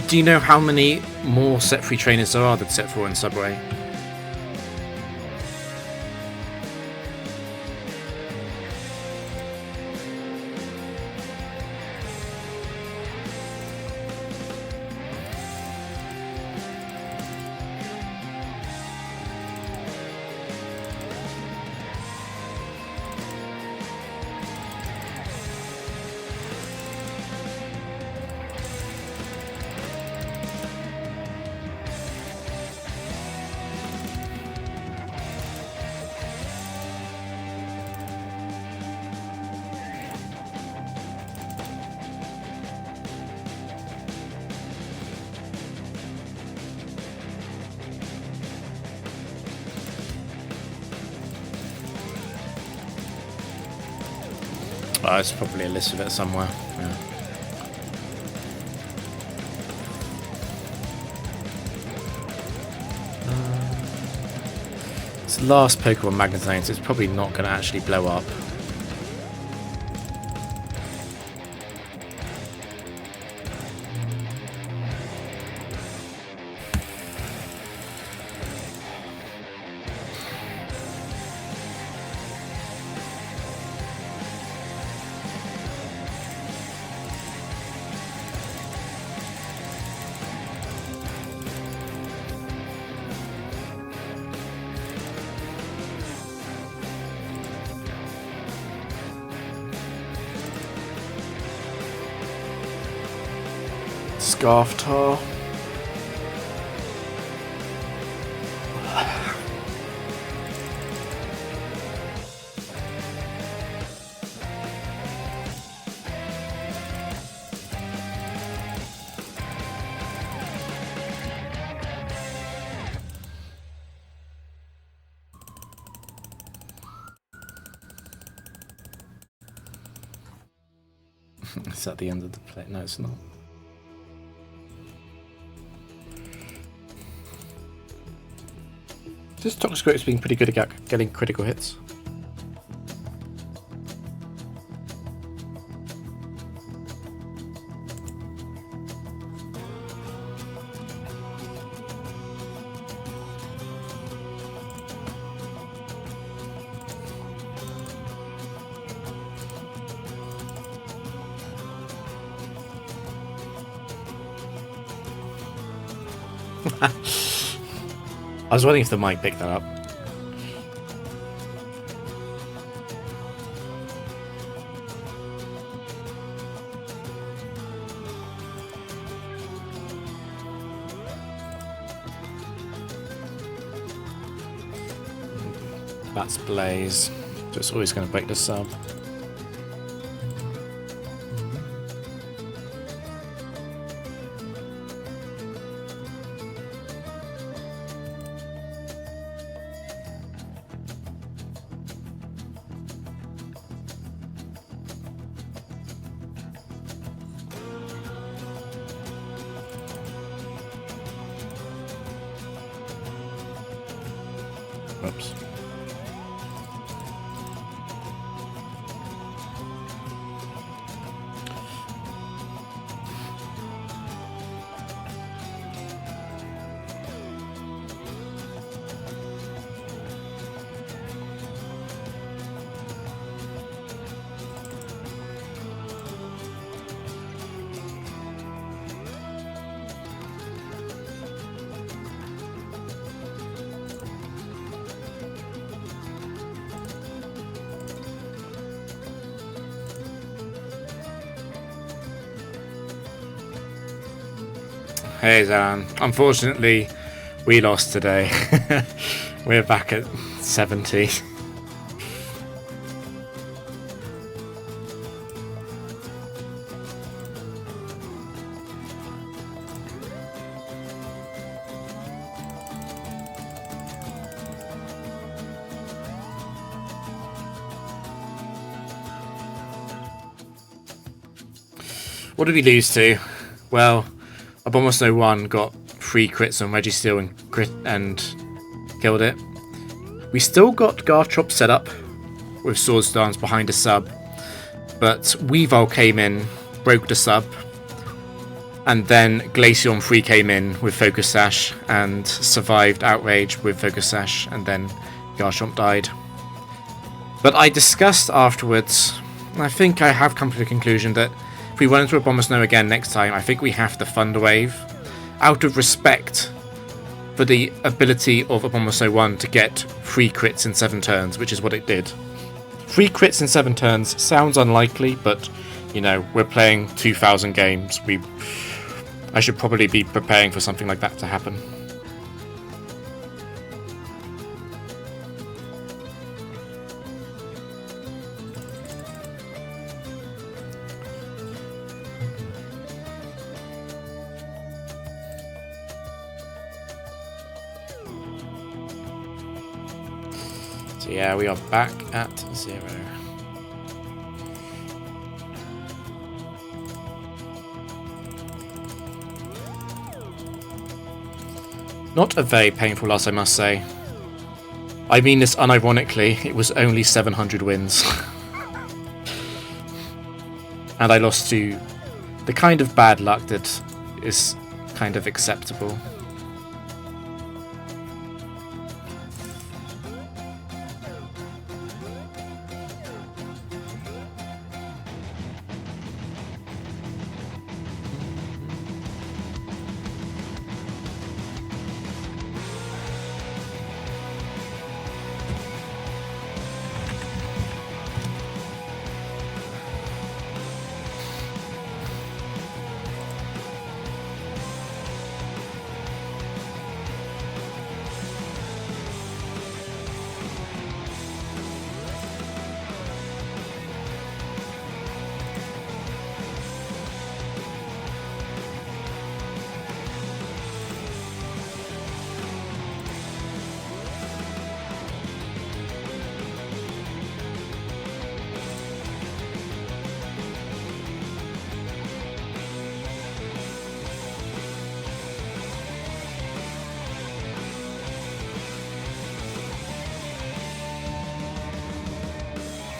Do you know how many more set free trainers there are than set 4 in Subway? Oh, it's probably a list of it somewhere. Yeah. It's the last Pokemon Magnezone, so it's probably not going to actually blow up. Scarftar. It's at the end of the play. No, it's not. This Toxicroak's been pretty good at getting critical hits. I was wondering if the mic picked that up. That's Blaze, so it's always going to break the sub. Oops. Hey Zan. Unfortunately, we lost today. We're back at 70. What did we lose to? Well, Abomasnow 1 got 3 crits on Registeel and killed it. We still got Garchomp set up with Swords Dance behind a sub, but Weavile came in, broke the sub, and then Glaceon 3 came in with Focus Sash and survived Outrage with Focus Sash, and then Garchomp died. But I discussed afterwards, and I think I have come to the conclusion that if we run into Abomasnow again next time, I think we have to Thunder Wave, out of respect for the ability of Abomasnow 1 to get 3 crits in 7 turns, which is what it did. 3 crits in 7 turns sounds unlikely, but, you know, we're playing 2,000 games. I should probably be preparing for something like that to happen. So yeah, we are back at 0. Not a very painful loss, I must say. I mean this unironically, it was only 700 wins. And I lost to the kind of bad luck that is kind of acceptable.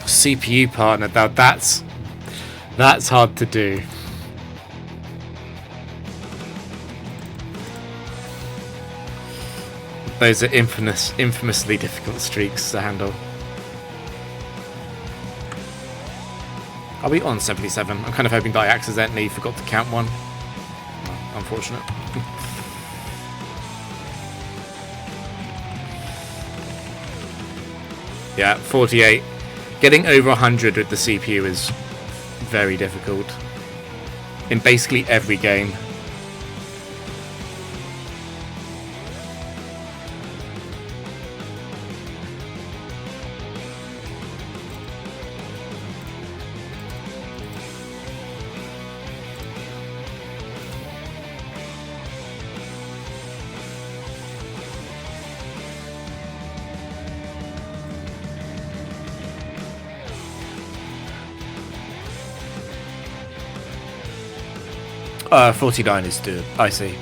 CPU partner, now that's hard to do. Those are infamously difficult streaks to handle. Are we on 77? I'm kind of hoping that I accidentally forgot to count one. Well, unfortunate. Yeah, 48. Getting over 100 with the CPU is very difficult in basically every game. Uh, 49 is the... I see.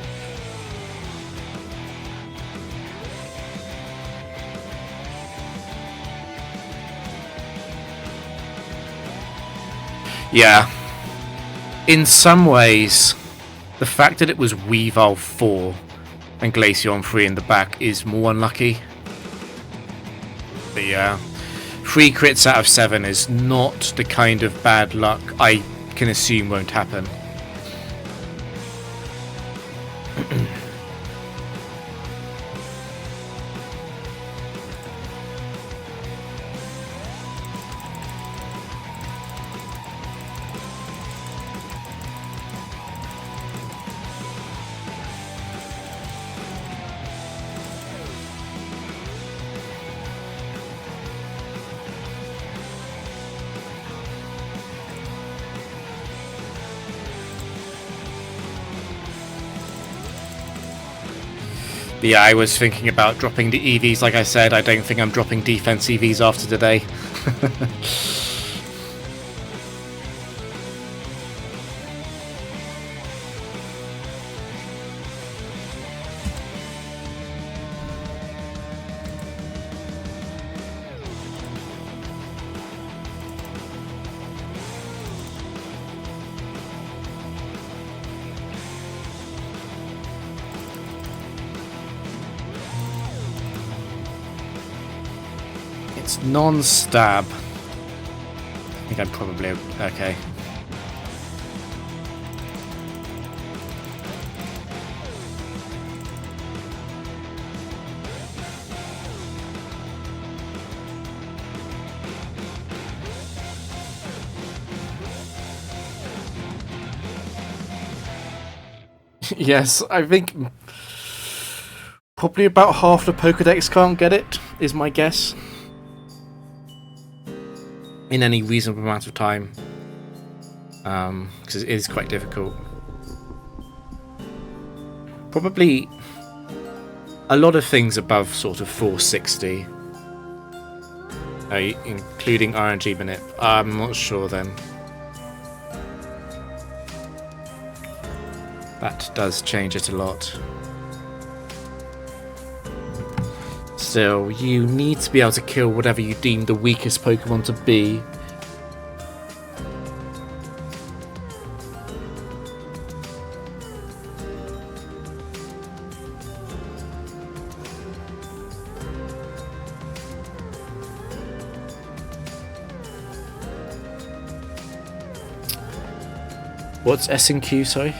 Yeah. In some ways, the fact that it was Weavile 4 and Glaceon 3 in the back is more unlucky. But yeah, 3 crits out of 7 is not the kind of bad luck I can assume won't happen. Yeah, I was thinking about dropping the EVs. Like I said, I don't think I'm dropping defense EVs after today. It's non-stab. I think I'm probably okay. Yes, I think probably about half the Pokédex can't get it, is my guess. In any reasonable amount of time. Because it is quite difficult. Probably a lot of things above sort of 460. Including RNG Manip. I'm not sure then. That does change it a lot. Still, you need to be able to kill whatever you deem the weakest Pokemon to be. What's S and Q, sorry?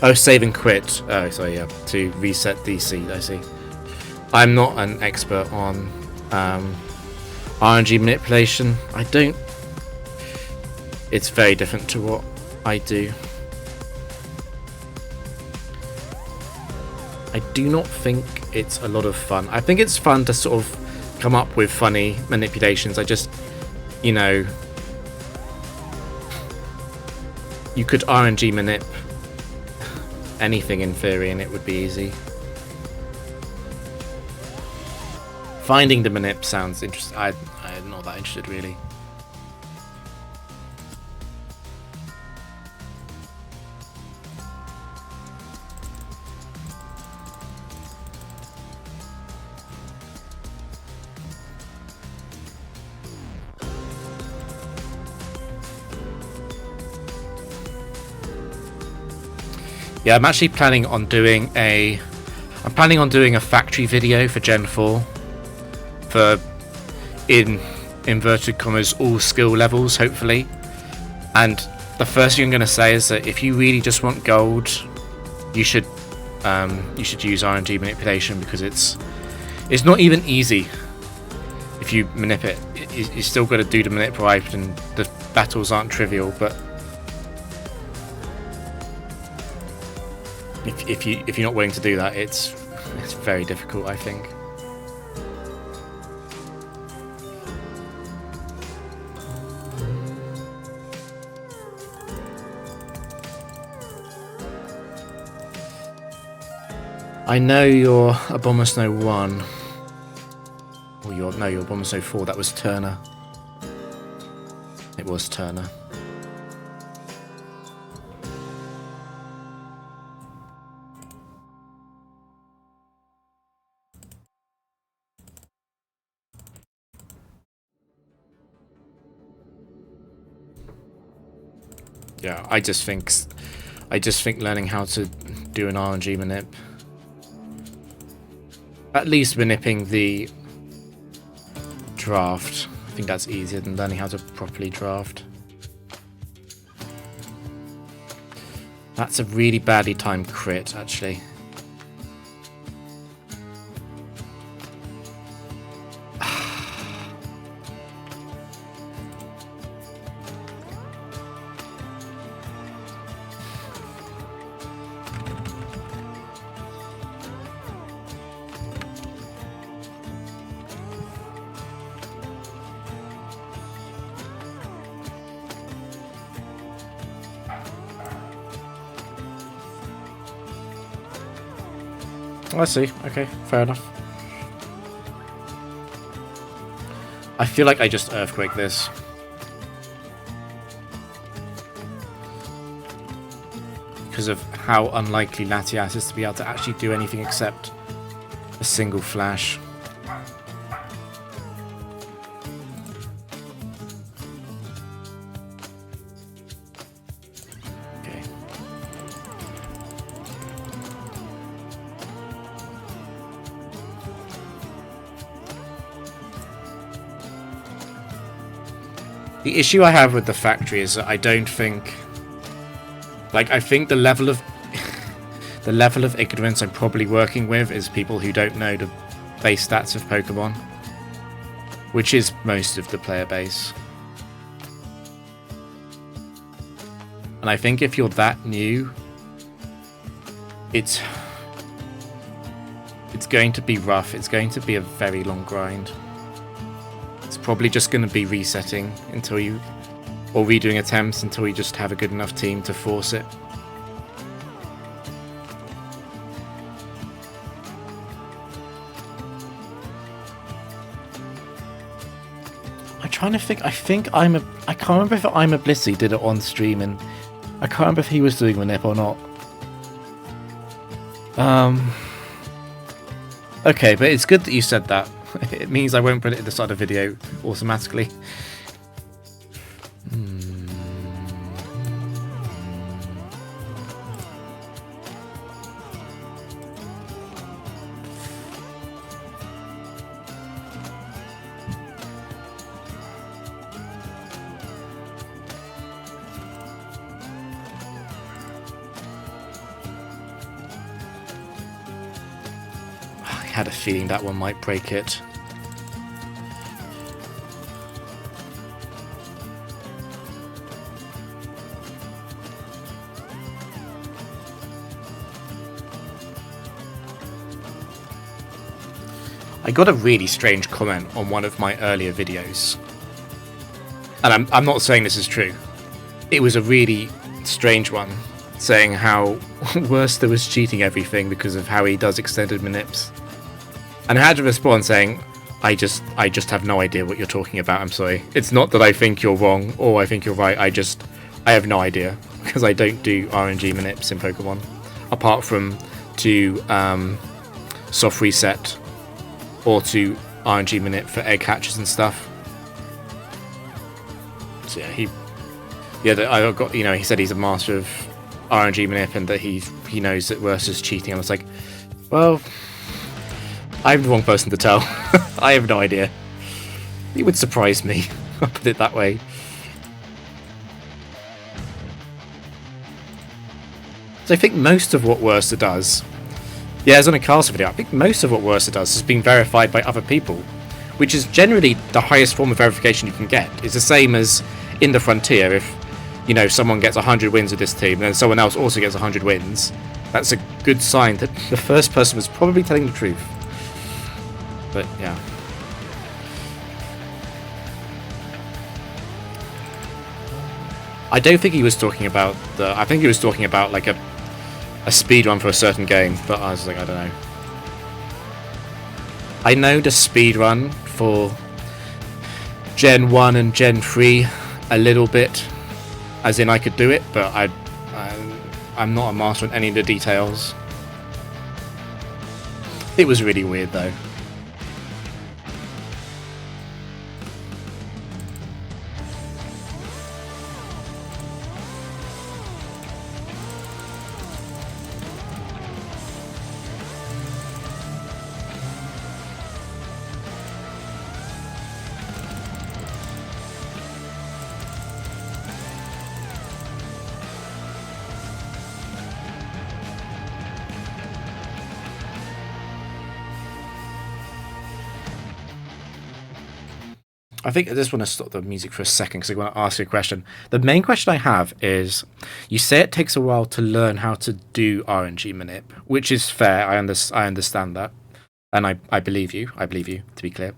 Oh, save and quit. Oh, sorry, yeah. To reset DC, I see. I'm not an expert on RNG manipulation. I don't... It's very different to what I do. I do not think it's a lot of fun. I think it's fun to sort of come up with funny manipulations. I just, you know... You could RNG manip anything in theory and it would be easy. Finding the manip sounds interesting. I'm not that interested really. Yeah, I'm actually planning on doing a factory video for Gen 4 for, in inverted commas, all skill levels, hopefully. And the first thing I'm going to say is that if you really just want gold, you should use RNG manipulation, because it's not even easy. If you manip it, you still got to do the manip right, and the battles aren't trivial, but if you're not willing to do that, it's very difficult, I think. I know you're Abomasnow 1. Or you're Abomasnow 4. That was Turner. It was Turner. Yeah, I just think learning how to do an RNG manip, at least manipping the draft, I think that's easier than learning how to properly draft. That's a really badly timed crit, actually. I see. Okay, fair enough. I feel like I just Earthquake this. Because of how unlikely Latias is to be able to actually do anything except a single flash. Okay. The issue I have with the factory is that I don't think... Like, I think the level of the level of ignorance I'm probably working with is people who don't know the base stats of Pokemon, which is most of the player base. And I think if you're that new, it's going to be rough. It's going to be a very long grind. It's probably just going to be resetting until you... or redoing attempts until you just have a good enough team to force it. I'm trying to think. I can't remember if I'm a Blissey did it on stream, and I can't remember if he was doing the nip or not. Okay, but it's good that you said that. It means I won't put it in the start of the video automatically. I had a feeling that one might break it. I got a really strange comment on one of my earlier videos. And I'm not saying this is true. It was a really strange one, saying how Worcester was cheating everything because of how he does extended manips. And I had to respond saying, I just have no idea what you're talking about, I'm sorry. It's not that I think you're wrong or I think you're right, I have no idea. Because I don't do RNG manips in Pokemon. Apart from to soft reset or to RNG manip for egg hatches and stuff. So yeah, I got, he said he's a master of RNG manip and that he knows that Worcester's cheating. I was like, well, I'm the wrong person to tell. I have no idea. It would surprise me. I'll put it that way. So I think most of what Worcester does... Yeah, as on a castle video, I think most of what Worcester does has been verified by other people. Which is generally the highest form of verification you can get. It's the same as in the Frontier. If, someone gets 100 wins with this team and then someone else also gets 100 wins, that's a good sign that the first person was probably telling the truth. But yeah. I don't think he was talking about I think he was talking about like a speed run for a certain game, but I was like, I don't know. I know the speed run for Gen 1 and Gen 3 a little bit, as in I could do it, but I'm not a master on any of the details. It was really weird though. I think I just want to stop the music for a second because I want to ask you a question. The main question I have is, you say it takes a while to learn how to do RNG manip, which is fair. I understand that, and I believe you. I believe you, to be clear.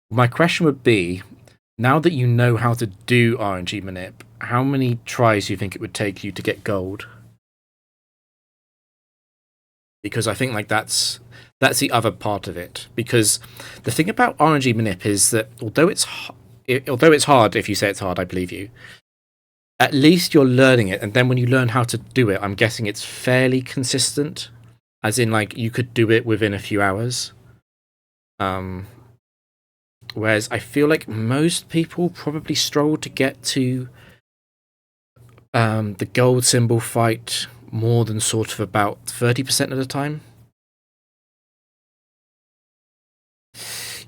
My question would be, now that you know how to do RNG manip, how many tries do you think it would take you to get gold? because I think like that's the other part of it. Because the thing about RNG manip is that although it's hard, if you say it's hard, I believe you. At least you're learning it, and then when you learn how to do it, I'm guessing it's fairly consistent, as in like you could do it within a few hours. Whereas I feel like most people probably struggle to get to the gold symbol fight more than sort of about 30% of the time.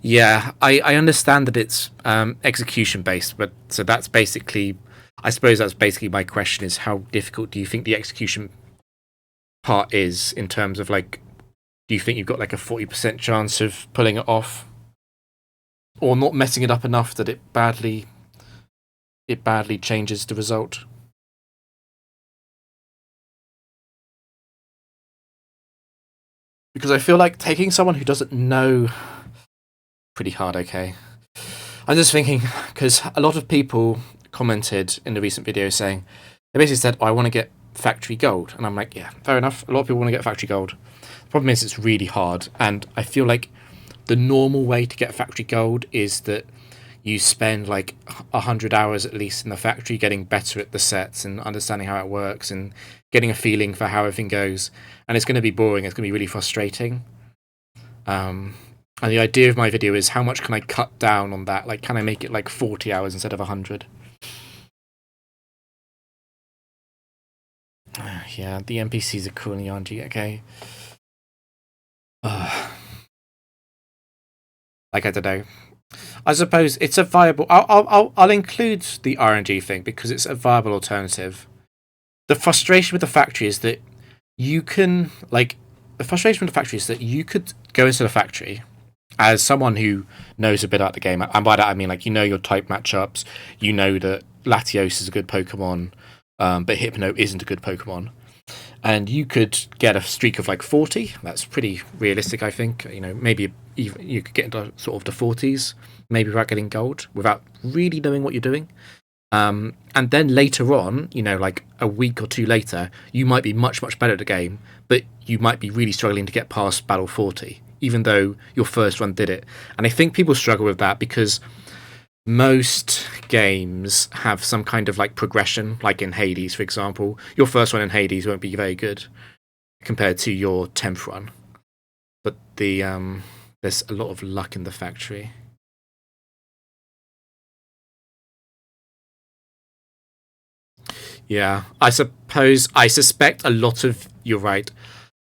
Yeah, I understand that it's execution based, but so that's basically, I suppose that's basically my question is how difficult do you think the execution part is in terms of like, do you think you've got like a 40% chance of pulling it off? Or not messing it up enough that it badly changes the result? Because I feel like taking someone who doesn't know pretty hard, okay. I'm just thinking, because a lot of people commented in the recent video saying, they basically said, oh, I want to get factory gold. And I'm like, yeah, fair enough. A lot of people want to get factory gold. The problem is it's really hard. And I feel like the normal way to get factory gold is that you spend like 100 hours at least in the factory getting better at the sets and understanding how it works and getting a feeling for how everything goes. And it's going to be boring. It's going to be really frustrating. And the idea of my video is how much can I cut down on that? Like, can I make it like 40 hours instead of 100? Yeah, the NPCs are cool in the RNG, okay. Like, I don't know. I suppose it's a viable... I'll include the RNG thing because it's a viable alternative. The frustration with the factory is that you can... Like, the frustration with the factory is that you could go into the factory as someone who knows a bit about the game. And by that I mean, like, you know your type matchups. You know that Latios is a good Pokemon, but Hypno isn't a good Pokemon. And you could get a streak of like 40. That's pretty realistic, I think. You know, maybe even you could get into sort of the 40s, maybe without getting gold, without really knowing what you're doing. And then later on, you know, like a week or two later, you might be much, much better at the game, but you might be really struggling to get past Battle 40, even though your first run did it. And I think people struggle with that because most games have some kind of like progression, like in Hades, for example. Your first run in Hades won't be very good compared to your 10th run. But there's a lot of luck in the factory. Yeah, I suspect a lot of, you're right,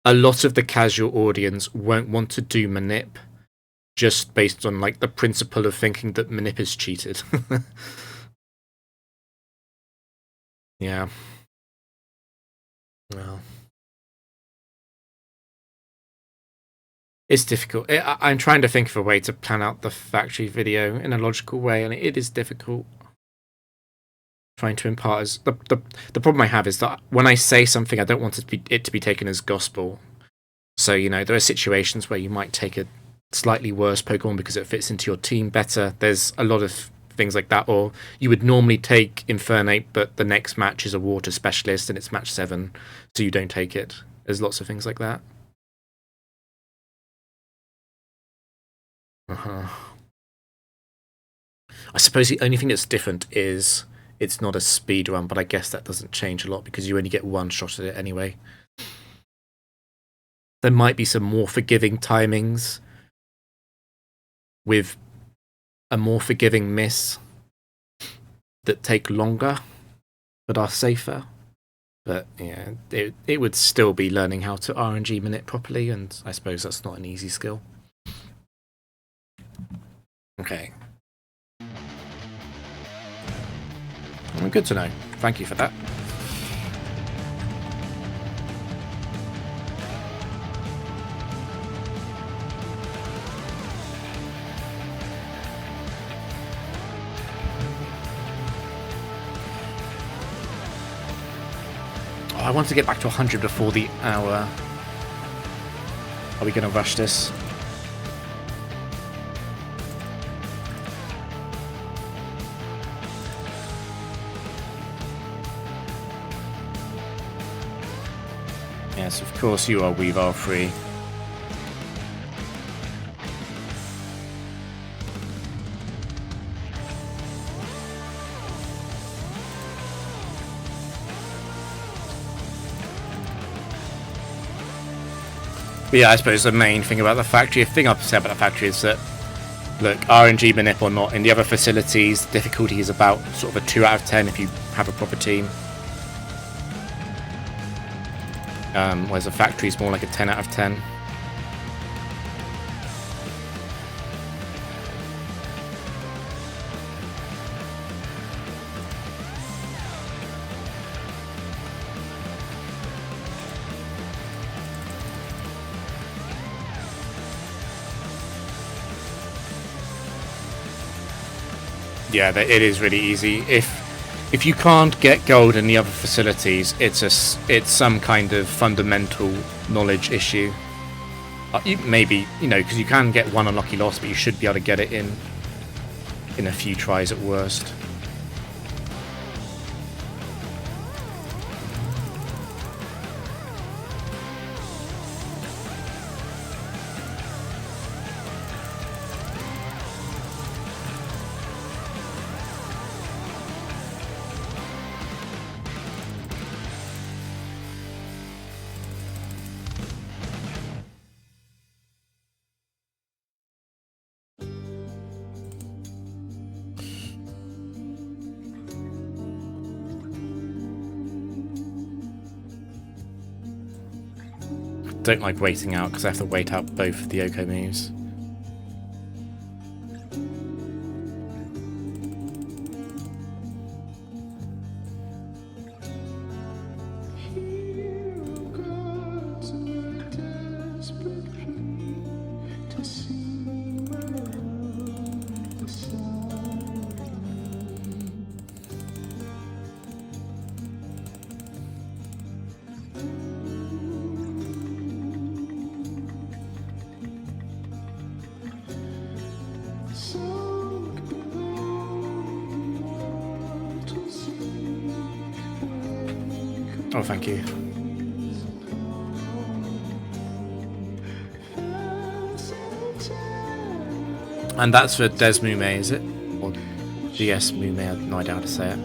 a lot of the casual audience won't want to do manip just based on like the principle of thinking that manip is cheated. Yeah. Well, it's difficult. I'm trying to think of a way to plan out the factory video in a logical way, and it is difficult. Trying to impart as the problem I have is that when I say something, I don't want it to be taken as gospel. So, you know, there are situations where you might take a slightly worse Pokemon because it fits into your team better. There's a lot of things like that. Or you would normally take Infernape, but the next match is a water specialist and it's match 7, so you don't take it. There's lots of things like that. I suppose the only thing that's different is it's not a speed run, but I guess that doesn't change a lot because you only get one shot at it anyway. There might be some more forgiving timings with a more forgiving miss that take longer but are safer. But yeah, it would still be learning how to RNG manip properly, and I suppose that's not an easy skill. Okay. Well, good to know. Thank you for that. Oh, I want to get back to 100 before the hour. Are we going to rush this? Yes, of course you are Weavile free. But yeah, I suppose the main thing about the factory, the thing I've said about the factory is that, look, RNG manip or not, in the other facilities, difficulty is about sort of a 2 out of 10 if you have a proper team. Whereas the factory is more like a 10 out of 10. Yeah, it is really easy. If you can't get gold in the other facilities, it's some kind of fundamental knowledge issue. Maybe, because you can get one unlucky loss, but you should be able to get it in a few tries at worst. Don't like waiting out because I have to wait out both of the Oko moves. Oh, thank you. And that's for Des Mume, is it? Or DS Mume, I have no idea how to say it.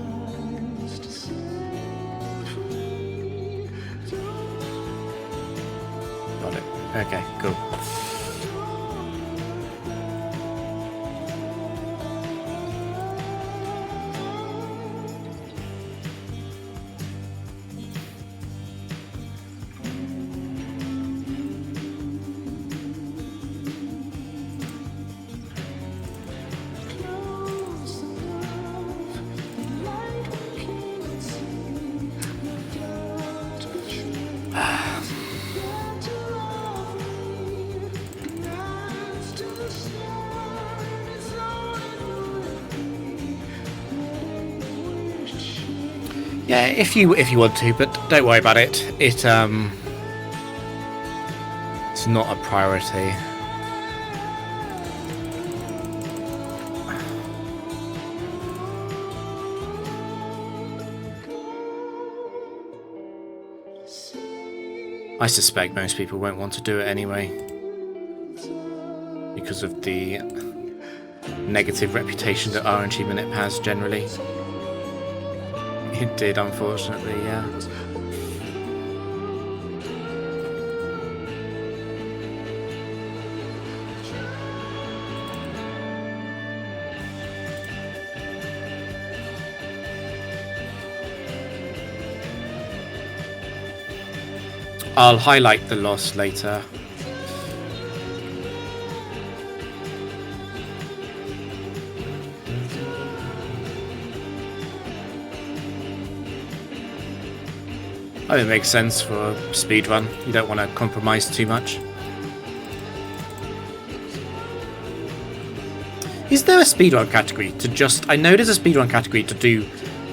Got it. Okay, cool. Yeah, if you want to, but don't worry about it. It's not a priority. I suspect most people won't want to do it anyway because of the negative reputation that RNG Manip has generally. It did, unfortunately, yeah. I'll highlight the loss later. I think it makes sense for a speedrun. You don't want to compromise too much. Is there a speedrun category to just... I know there's a speedrun category to do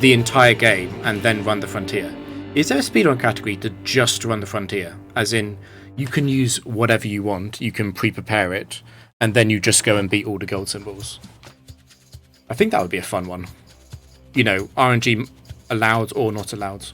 the entire game and then run the frontier. Is there a speedrun category to just run the frontier? As in, you can use whatever you want, you can pre-prepare it, and then you just go and beat all the gold symbols. I think that would be a fun one. You know, RNG allowed or not allowed.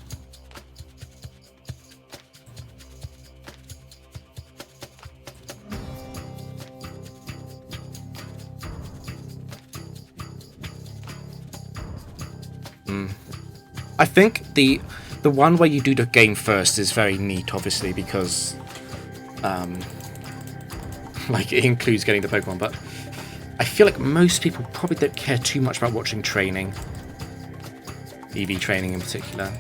I think the one where you do the game first is very neat, obviously, because like it includes getting the Pokemon, but I feel like most people probably don't care too much about watching training. EV training in particular.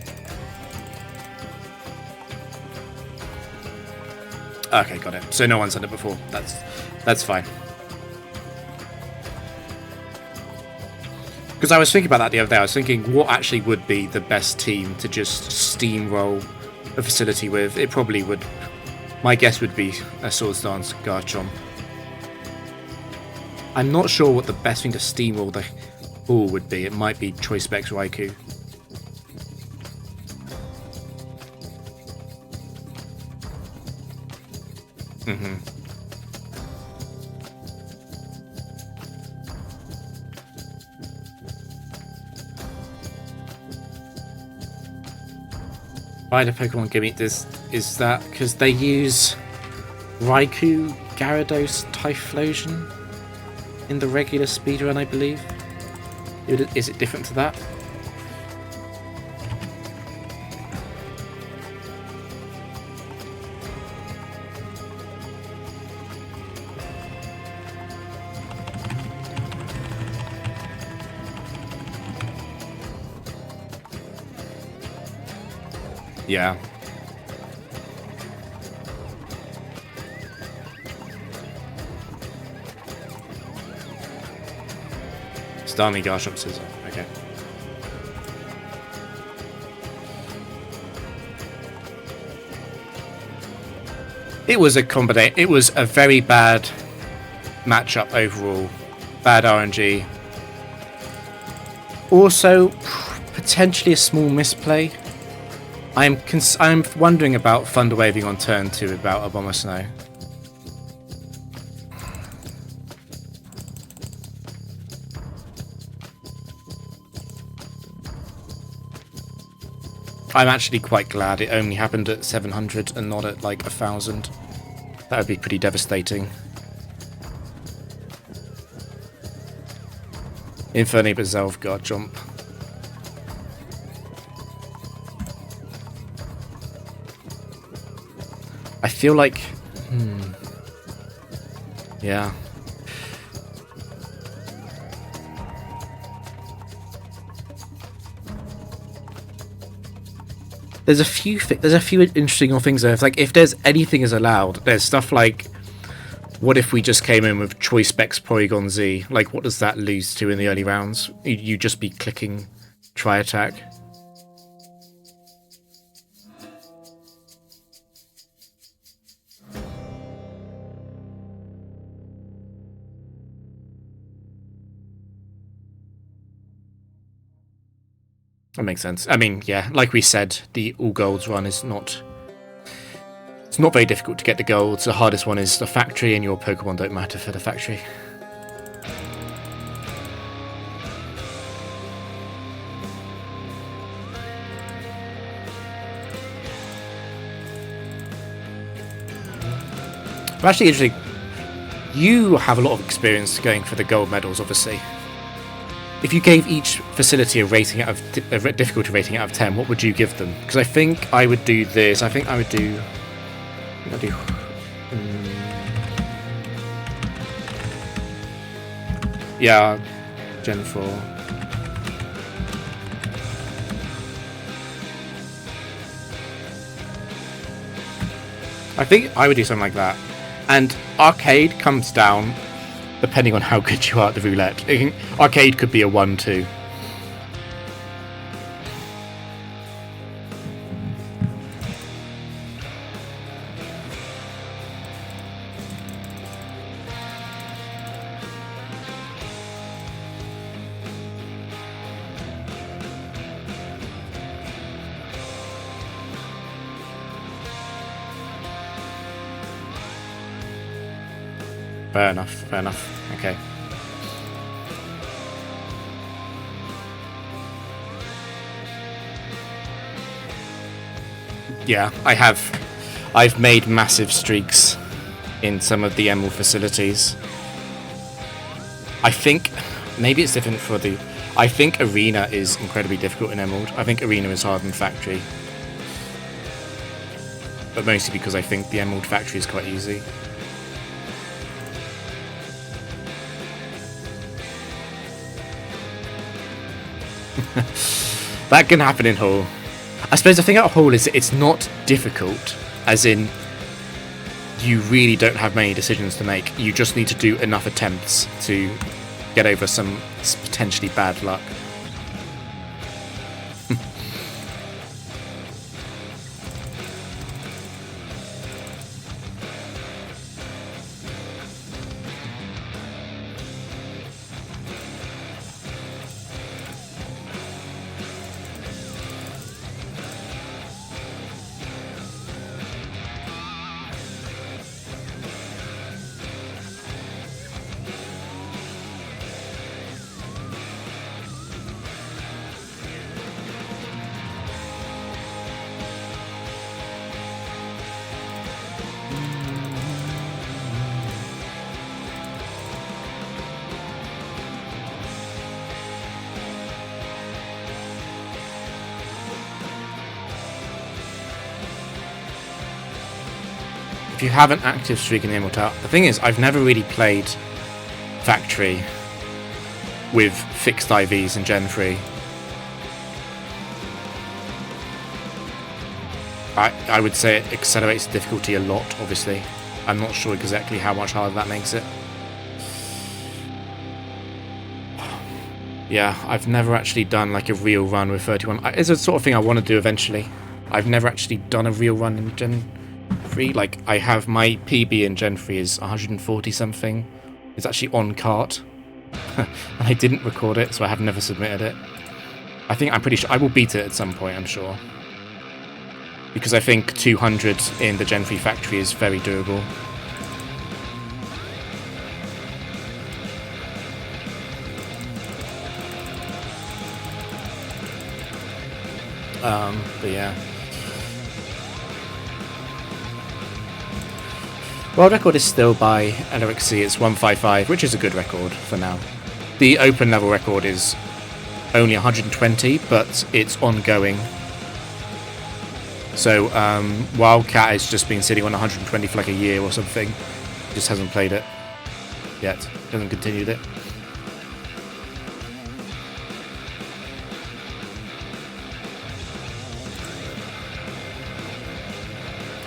Okay, got it. So no one's done it before. That's fine. Because I was thinking about that the other day. I was thinking what actually would be the best team to just steamroll a facility with. It probably would. My guess would be a Swords Dance Garchomp. I'm not sure what the best thing to steamroll the ball would be. It might be Choice Specs Raikou. Why the Pokemon give me this? Is that because they use Raikou, Gyarados, Typhlosion in the regular speedrun, I believe? Is it different to that? Yeah. Starmie, Garchomp, Scissor. Okay. It was a combination. It was a very bad matchup overall. Bad RNG. Also, potentially a small misplay. I'm wondering about Thunder Waving on turn 2 about Abomasnow. I'm actually quite glad it only happened at 700 and not at like 1,000. That would be pretty devastating. Infernape Zelf Garchomp. I feel like... Yeah. There's a few interesting things there. It's like if there's anything is allowed, there's stuff like, what if we just came in with Choice Specs Porygon Z? Like, what does that lose to in the early rounds? You just be clicking Tri Attack. That makes sense. I mean, yeah, like we said, the all golds run is not... It's not very difficult to get the golds. The hardest one is the factory, and your Pokemon don't matter for the factory. But actually, interesting. You have a lot of experience going for the gold medals, obviously. If you gave each facility a difficulty rating out of 10, what would you give them? Because I think I would do this. I think I would do... Yeah, Gen 4. I think I would do something like that. And Arcade comes down depending on how good you are at the roulette. Arcade could be a 1-2. Fair enough, fair enough. Okay. Yeah, I've made massive streaks in some of the Emerald facilities. I think maybe it's different for the... I think Arena is incredibly difficult in Emerald. I think Arena is harder than Factory. But mostly because I think the Emerald Factory is quite easy. That can happen in Hall. I suppose the thing about Hall is it's not difficult, as in you really don't have many decisions to make. You just need to do enough attempts to get over some potentially bad luck. If you have an active streak in the Emerald Tower, the thing is, I've never really played Factory with fixed IVs in Gen 3. I would say it accelerates the difficulty a lot, obviously. I'm not sure exactly how much harder that makes it. Yeah, I've never actually done like a real run with 31. It's a sort of thing I want to do eventually. I've never actually done a real run in Gen 3. Like, I have my PB in Gen 3 is 140 something. It's actually on cart. And I didn't record it, so I have never submitted it. I'm pretty sure I will beat it at some point, I'm sure. Because I think 200 in the Gen 3 Factory is very doable. But yeah. World record is still by LRXC, it's 155, which is a good record for now. The open level record is only 120, but it's ongoing. So Wildcat has just been sitting on 120 for like a year or something. Just hasn't played it yet, hasn't continued it.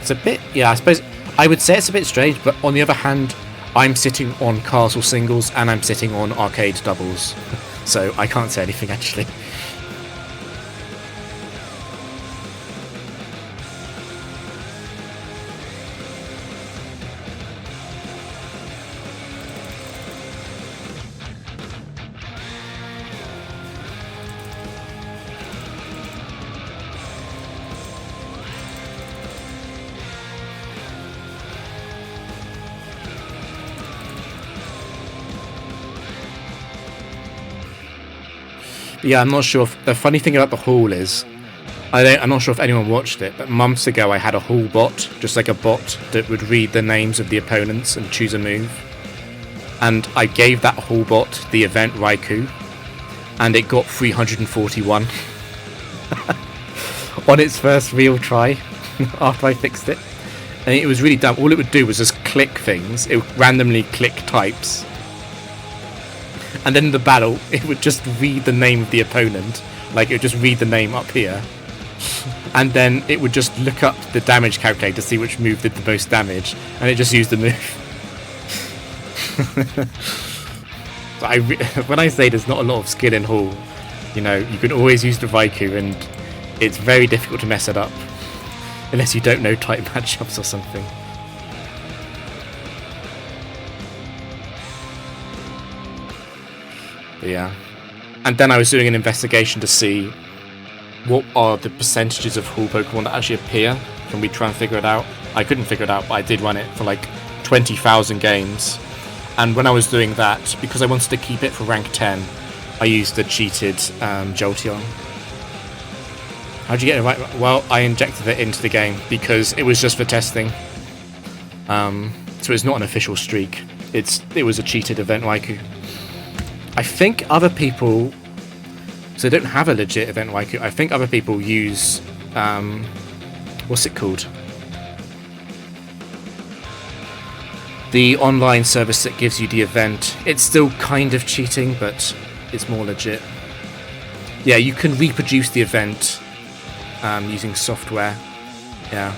It's a bit, yeah, I suppose I would say it's a bit strange, but on the other hand, I'm sitting on Castle singles and I'm sitting on Arcade doubles, so I can't say anything actually. Yeah, I'm not sure. The funny thing about the Hall is, I'm not sure if anyone watched it, but months ago I had a Hall bot, just like a bot that would read the names of the opponents and choose a move. And I gave that Hall bot the event Raikou, and it got 341 on its first real try after I fixed it. And it was really dumb. All it would do was just click things. It would randomly click types. And then in the battle, it would just read the name of the opponent. Like, it would just read the name up here. And then it would just look up the damage calculator to see which move did the most damage. And it just used the move. So when I say there's not a lot of skill in Hall, you know, you can always use the Raikou, and it's very difficult to mess it up. Unless you don't know type matchups or something. But yeah. And then I was doing an investigation to see what are the percentages of Hall Pokemon that actually appear. Can we try and figure it out? I couldn't figure it out, but I did run it for like 20,000 games. And when I was doing that, because I wanted to keep it for rank 10, I used the cheated Jolteon. How'd you get it right? Well, I injected it into the game because it was just for testing. So it's not an official streak. It was a cheated event Raikou. I think other people So they don't have a legit event like I think other people use, what's it called? The online service that gives you the event. It's still kind of cheating, but it's more legit. Yeah, you can reproduce the event using software. Yeah.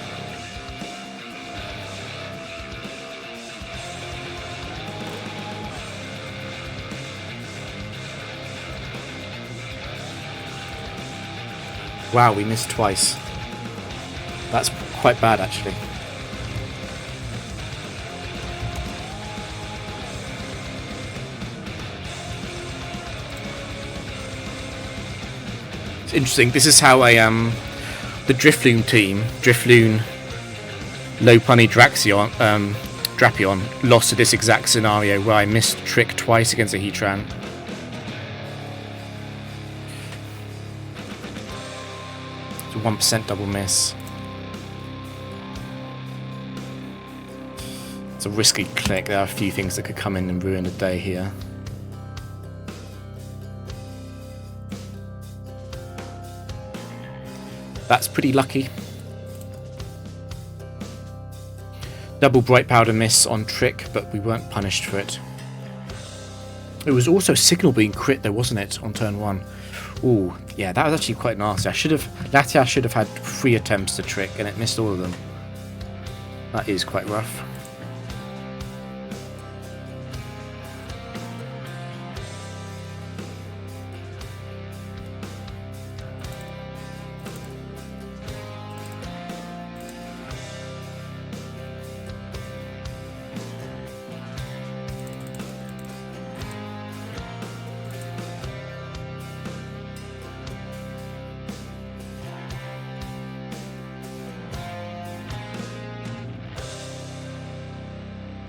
Wow, we missed twice. That's quite bad, actually. It's interesting. This is how the Drifloon team, Drifloon, Lopunny, Drapion, lost to this exact scenario where I missed Trick twice against a Heatran. It's a 1% double miss. It's a risky click. There are a few things that could come in and ruin the day here. That's pretty lucky. Double Bright Powder miss on Trick, but we weren't punished for it. It was also Signal being crit though, wasn't it, on turn 1? Ooh, yeah, that was actually quite nasty. Latias should have had 3 attempts to Trick, and it missed all of them. That is quite rough.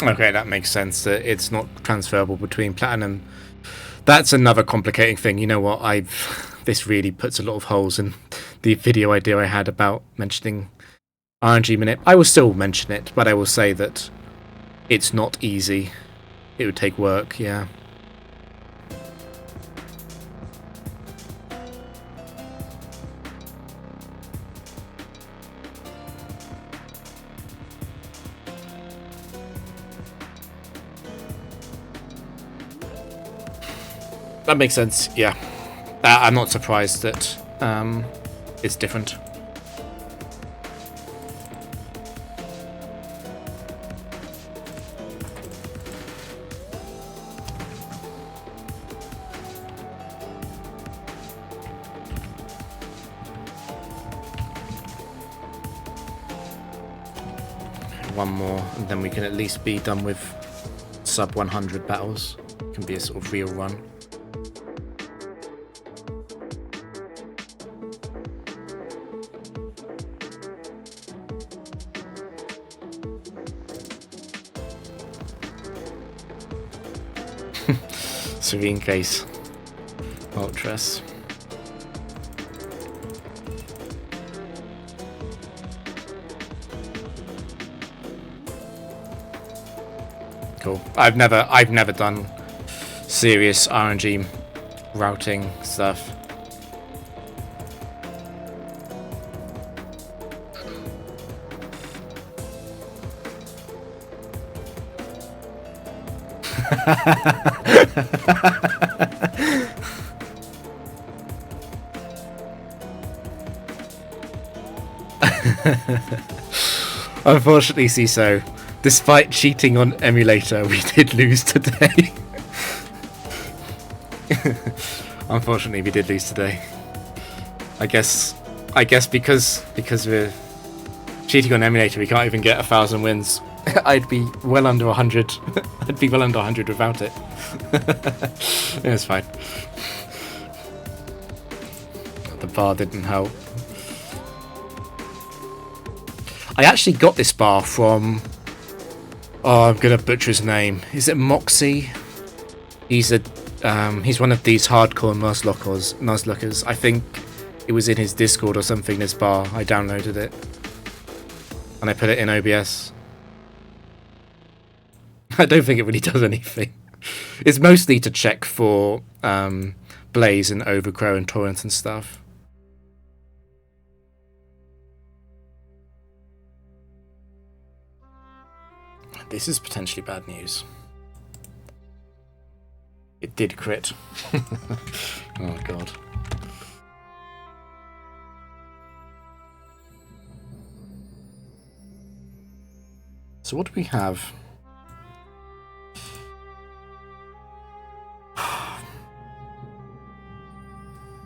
Okay, that makes sense, that it's not transferable between Platinum. That's another complicating thing. You know what, this really puts a lot of holes in the video idea I had about mentioning RNG Manip. I will still mention it, but I will say that it's not easy. It would take work, yeah. That makes sense, yeah. I'm not surprised that it's different. One more, and then we can at least be done with sub 100 battles. It can be a sort of real run. Serene Case. Ultras. Cool. I've never done serious RNG routing stuff. Unfortunately, CISO, despite cheating on emulator, we did lose today. Unfortunately, we did lose today. I guess because we're cheating on emulator, we can't even get 1,000 wins. I'd be well under 100. I'd be well under 100 without it. It was fine. The bar didn't help. I actually got this bar from... Oh, I'm gonna butcher his name. Is it Moxie? He's one of these hardcore Nuzlockers. I think it was in his Discord or something, this bar. I downloaded it. And I put it in OBS. I don't think it really does anything. It's mostly to check for Blaze and Overgrow and Torrent and stuff. This is potentially bad news. It did crit. Oh god. So what do we have?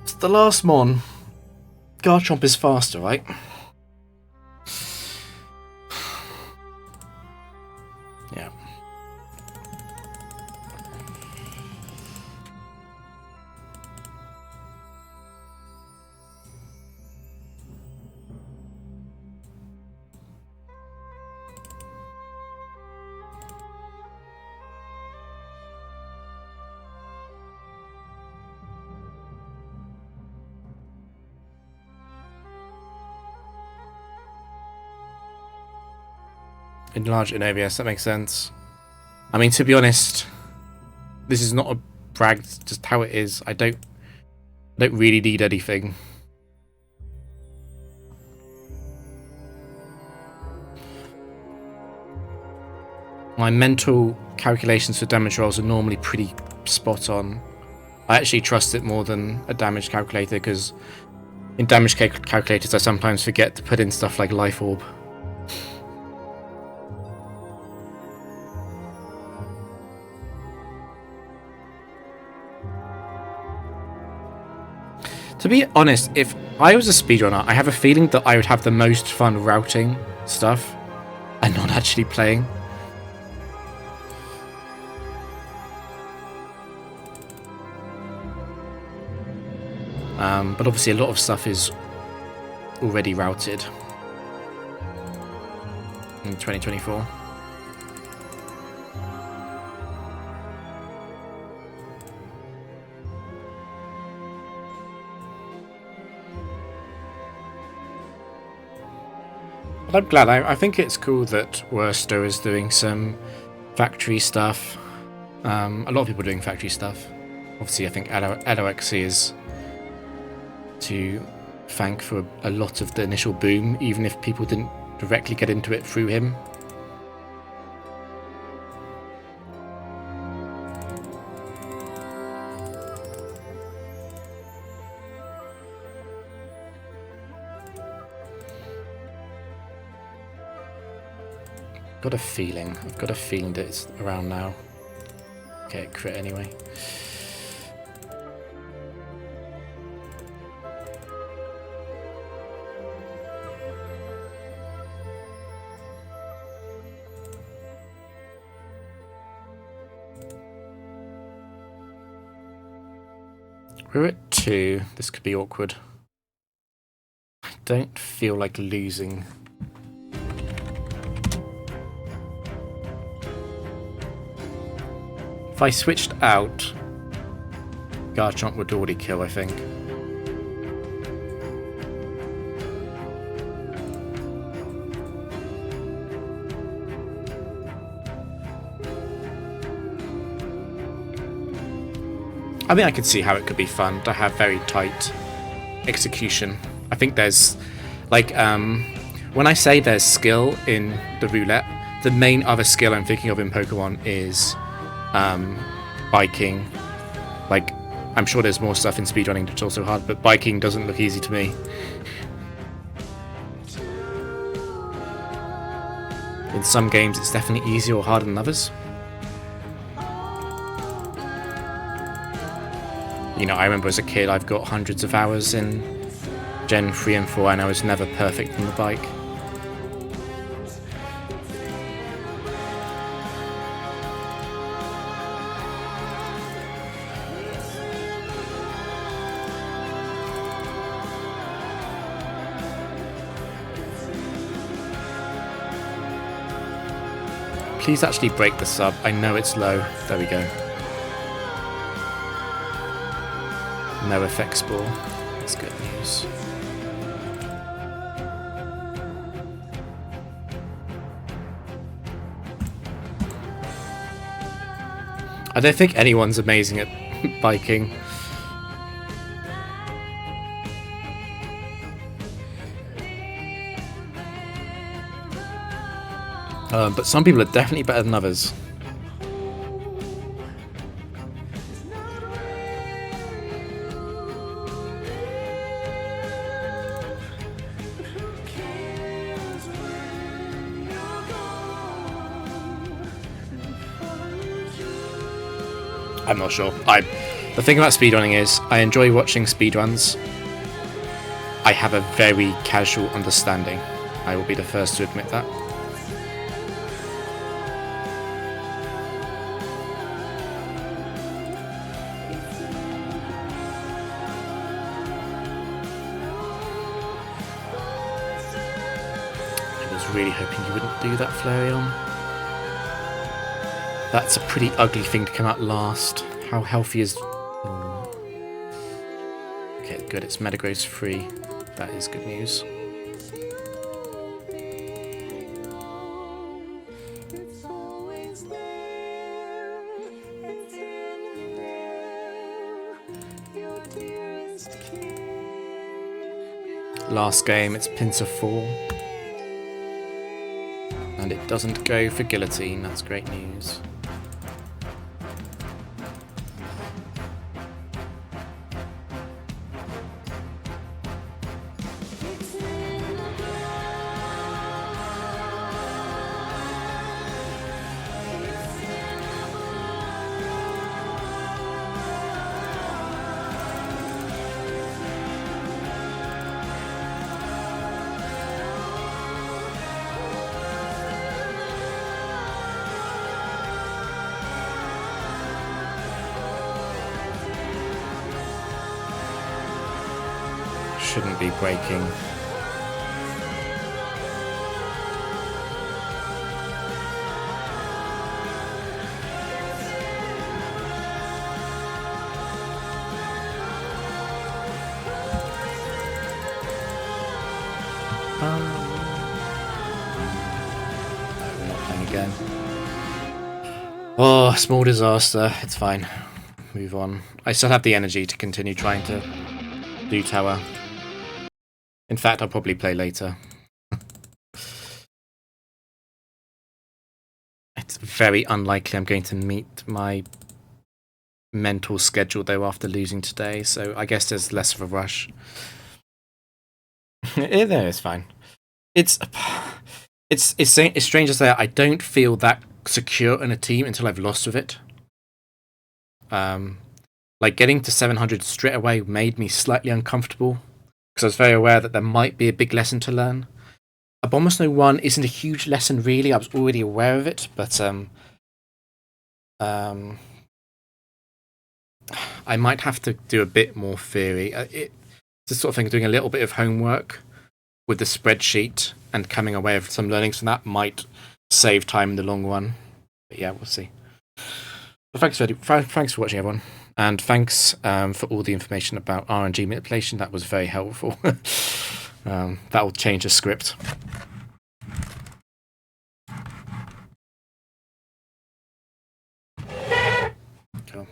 It's the last mon. Garchomp is faster, right? Yeah. Enlarge Inovius, that makes sense. I mean, to be honest, this is not a brag, it's just how it is. I don't really need anything. My mental calculations for damage rolls are normally pretty spot on. I actually trust it more than a damage calculator, because in damage calculators I sometimes forget to put in stuff like Life Orb. To be honest, if I was a speedrunner, I have a feeling that I would have the most fun routing stuff and not actually playing. But obviously a lot of stuff is already routed in 2024. But I'm glad. I think it's cool that Worcester is doing some factory stuff. A lot of people are doing factory stuff. Obviously, I think Aloexi is to thank for a lot of the initial boom, even if people didn't directly get into it through him. I've got a feeling that it's around now. Okay, crit anyway. We're at 2. This could be awkward. I don't feel like losing. If I switched out, Garchomp would already kill, I think. I mean, I could see how it could be fun to have very tight execution. I think there's, like, when I say there's skill in the roulette, the main other skill I'm thinking of in Pokemon is biking. Like, I'm sure there's more stuff in speedrunning that's also hard, but biking doesn't look easy to me. In some games it's definitely easier or harder than others. You know, I remember as a kid I've got hundreds of hours in Gen 3 and 4 and I was never perfect on the bike. Please actually break the sub. I know it's low. There we go. No effect spore. That's good news. I don't think anyone's amazing at biking. But some people are definitely better than others. I'm not sure. The thing about speedrunning is I enjoy watching speedruns. I have a very casual understanding. I will be the first to admit that. I was really hoping you wouldn't do that, Flareon. That's a pretty ugly thing to come out last. How healthy is... Oh. Okay, good. It's Metagross free. That is good news. Last game, it's Pinsir 4. And it doesn't go for Guillotine. That's great news. Shouldn't be breaking. We're not playing again. Oh, small disaster. It's fine. Move on. I still have the energy to continue trying to do tower. In fact, I'll probably play later. It's very unlikely I'm going to meet my mental schedule though after losing today, so I guess there's less of a rush. It's fine. It's strange to say I don't feel that secure in a team until I've lost with it. Like getting to 700 straight away made me slightly uncomfortable because I was very aware that there might be a big lesson to learn. Abomasnow 1 isn't a huge lesson really. I was already aware of it, but I might have to do a bit more theory. It's the sort of thing, doing a little bit of homework with the spreadsheet and coming away with some learnings from that might save time in the long run. But yeah, we'll see. But thanks for watching, everyone. And thanks for all the information about RNG manipulation. That was very helpful. That will change the script. Cool.